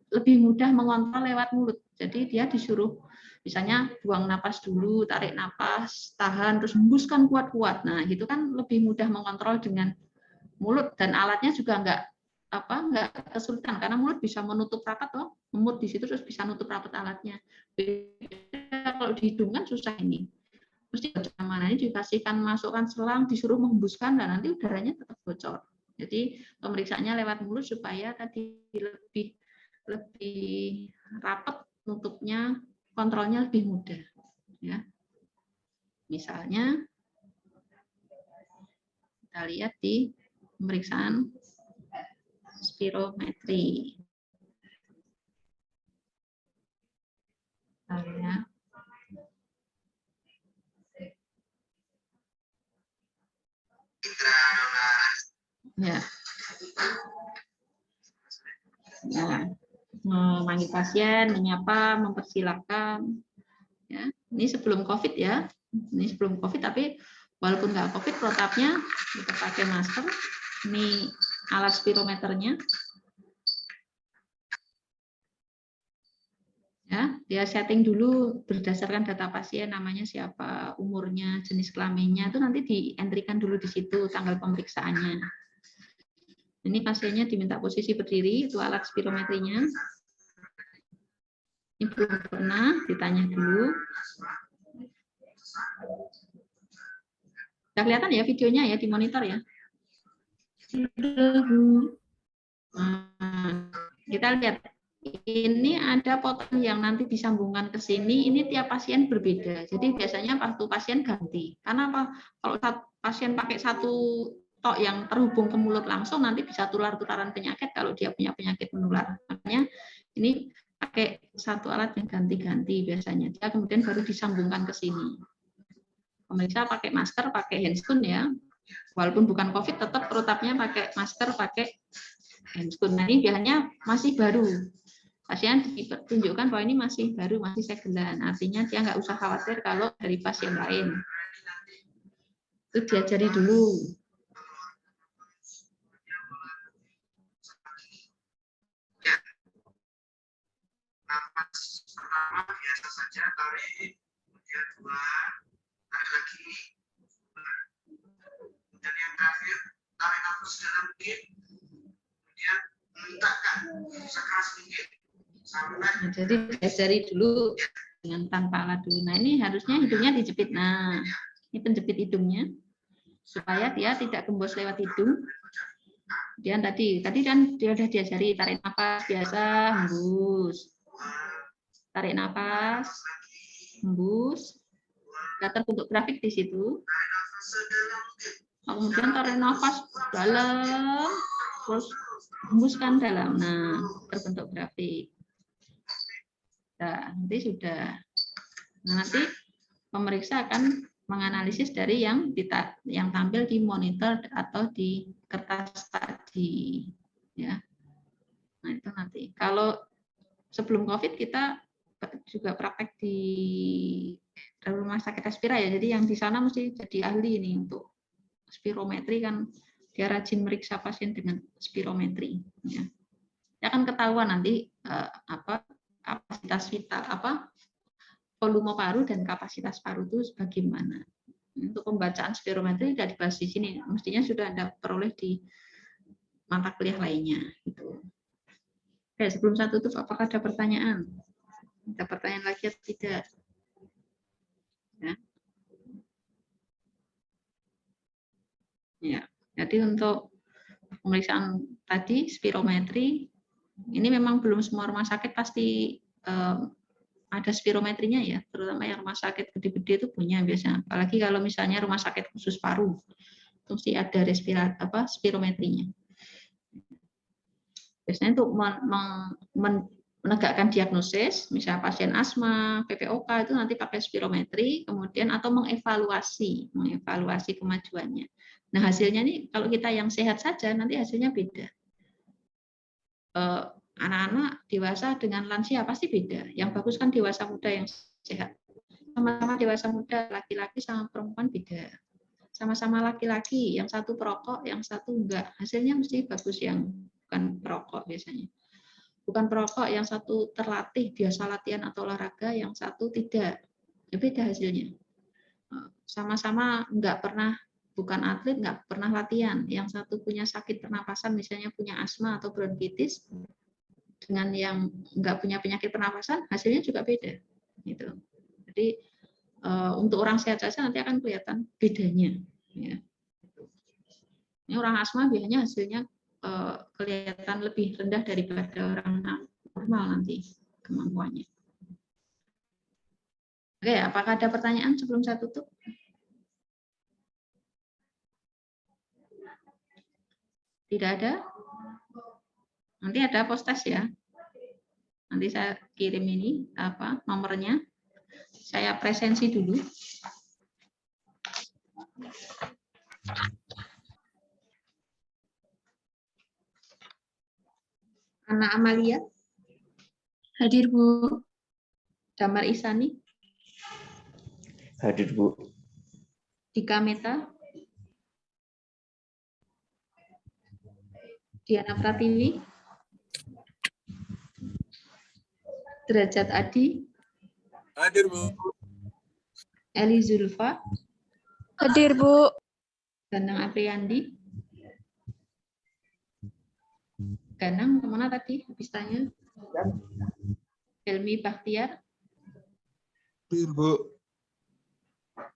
lebih mudah mengontrol lewat mulut. Jadi dia disuruh misalnya buang napas dulu, tarik napas, tahan, terus hembuskan kuat-kuat. Nah, itu kan lebih mudah mengontrol dengan mulut dan alatnya juga nggak kesulitan karena mulut bisa menutup rapat toh, ngemut di situ terus bisa nutup rapat alatnya. Kalau di hidung kan susah ini. Mesti mana ini dikasihkan masukkan selang, disuruh menghembuskan dan nanti udaranya tetap bocor. Jadi pemeriksaannya lewat mulut supaya tadi lebih rapat nutupnya, kontrolnya lebih mudah. Ya. Misalnya kita lihat di pemeriksaan spirometri. Ya. Ya. Memanggil pasien, menyapa, mempersilahkan. Ya. Ini sebelum COVID ya. Ini sebelum COVID, tapi walaupun nggak COVID, protapnya kita pakai masker. Ini alat spirometernya. Ya, dia setting dulu berdasarkan data pasien, namanya siapa, umurnya, jenis kelaminnya, itu nanti dientrikan dulu di situ tanggal pemeriksaannya. Ini pasiennya diminta posisi berdiri, itu alat spirometrinya. Ini belum pernah, ditanya dulu. Sudah kelihatan ya videonya ya di monitor ya. Nah, kita lihat. Ini ada potong yang nanti disambungkan ke sini, ini tiap pasien berbeda. Jadi biasanya waktu pasien ganti. Karena apa? Kalau pasien pakai satu tok yang terhubung ke mulut langsung, nanti bisa tular-tularan penyakit kalau dia punya penyakit menular. Makanya ini pakai satu alat yang ganti-ganti biasanya. Dia kemudian baru disambungkan ke sini. Pemeriksa pakai masker, pakai handscoon ya. Walaupun bukan COVID, tetap protapnya pakai masker, pakai handscoon. Nah, ini biasanya masih baru. Pasien ditunjukkan bahwa ini masih baru, masih segelan. Artinya dia nggak usah khawatir kalau dari pasien lain. Itu diajari dulu. Napas pertama biasa saja, tarik, kemudian 2, tarik lagi, kemudian yang terakhir tarik nafas dalam dikit, kemudian hentakkan sekeras mungkin sampai. Nah, jadi diajari dulu dengan tanpa alat dulu. Nah, ini harusnya hidungnya dijepit. Nah, ini penjepit hidungnya supaya dia tidak gembos lewat hidung. Kemudian tadi kan dia sudah diajari tarik nafas biasa, hembus. Tarik nafas, hembus. Nah, terbentuk grafik di situ. Kemudian tarik nafas dalam, terus hembuskan dalam. Nah, terbentuk grafik. Nah, nanti sudah. Nah, nanti pemeriksa akan menganalisis dari yang tampil di monitor atau di kertas tadi. Ya. Nah, itu nanti. Kalau sebelum COVID kita juga praktek di rumah sakit Aspira ya. Jadi yang di sana mesti jadi ahli ini untuk spirometri kan dia rajin meriksa pasien dengan spirometri. Ya. Ya akan ketahuan nanti kapasitas vital volume paru dan kapasitas paru itu bagaimana. Untuk pembacaan spirometri tidak dibahas di sini, mestinya sudah Anda peroleh di mata kuliah lainnya. Gitu. Oke, sebelum saya tutup, apakah ada pertanyaan? Ada pertanyaan lagi atau tidak? Ya. Ya, jadi untuk pemeriksaan tadi spirometri ini memang belum semua rumah sakit pasti ada spirometrinya ya, terutama yang rumah sakit gede-gede itu punya biasanya. Apalagi kalau misalnya rumah sakit khusus paru, itu mesti ada spirometrinya. Biasanya untuk menegakkan diagnosis, misalnya pasien asma, PPOK itu nanti pakai spirometri, kemudian atau mengevaluasi kemajuannya. Nah hasilnya nih kalau kita yang sehat saja nanti hasilnya beda. Anak-anak dewasa dengan lansia pasti beda. Yang bagus kan dewasa muda yang sehat. Sama-sama dewasa muda laki-laki sama perempuan beda. Sama-sama laki-laki, yang satu perokok, yang satu enggak. Hasilnya mesti bagus yang bukan perokok biasanya. Bukan perokok, yang satu terlatih, biasa latihan atau olahraga, yang satu tidak. Ya beda hasilnya. Sama-sama enggak pernah, bukan atlet, enggak pernah latihan. Yang satu punya sakit pernapasan, misalnya punya asma atau bronkitis, dengan yang enggak punya penyakit pernapasan, hasilnya juga beda. Gitu. Jadi untuk orang sehat saja nanti akan kelihatan bedanya. Ya. Ini orang asma biasanya hasilnya kelihatan lebih rendah daripada orang normal nanti kemampuannya. Oke, apakah ada pertanyaan sebelum saya tutup? Tidak ada? Nanti ada post-test ya. Nanti saya kirim ini nomornya. Saya presensi dulu. Ana Amalia. Hadir, Bu. Damar Isani. Hadir, Bu. Dika Meta. Diana Pratiwi. Derajat Adi. Hadir, Bu. Eli Zulfa. Hadir, Bu. Danang Apriandi. Ganang kemana tadi habis tanya? Helmi Bakhtiar. Hadir, Bu.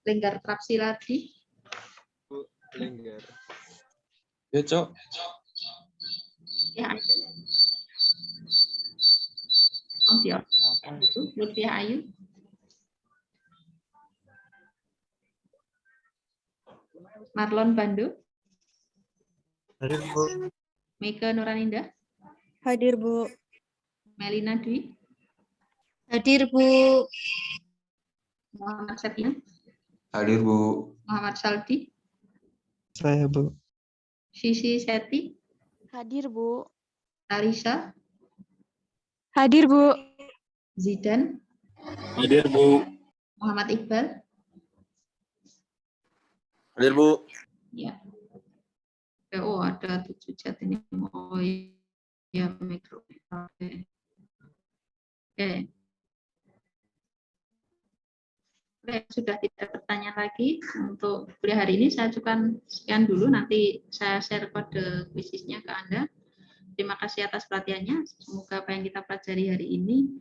Lenggar Trapsiladi. Lenggar. Ya, Cok. Ya, Ayu. Oh, dia. Lutfi Ayu. Marlon Bando. Hadir, Bu. Meike Nuraninda. Hadir, Bu. Melina Dwi. Hadir, Bu. Muhammad Septian. Hadir, Bu. Muhammad Saldi. Saya, Bu. Sisi Seti. Hadir, Bu. Arisa. Hadir, Bu. Zidan. Hadir, Bu. Muhammad Iqbal. Hadir, Bu. Ya. Oh, ada 7 chat ini. Oh, ya, mikro. Oke. Oke. Oke, sudah tidak bertanya lagi untuk kuliah hari ini. Saya cukupkan sekian dulu. Nanti saya share kode quizisnya ke Anda. Terima kasih atas perhatiannya. Semoga apa yang kita pelajari hari ini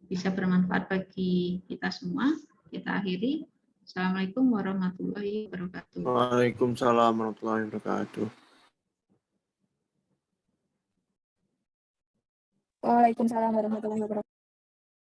bisa bermanfaat bagi kita semua. Kita akhiri. Assalamualaikum warahmatullahi wabarakatuh. Waalaikumsalam warahmatullahi wabarakatuh. Waalaikumsalam warahmatullahi wabarakatuh.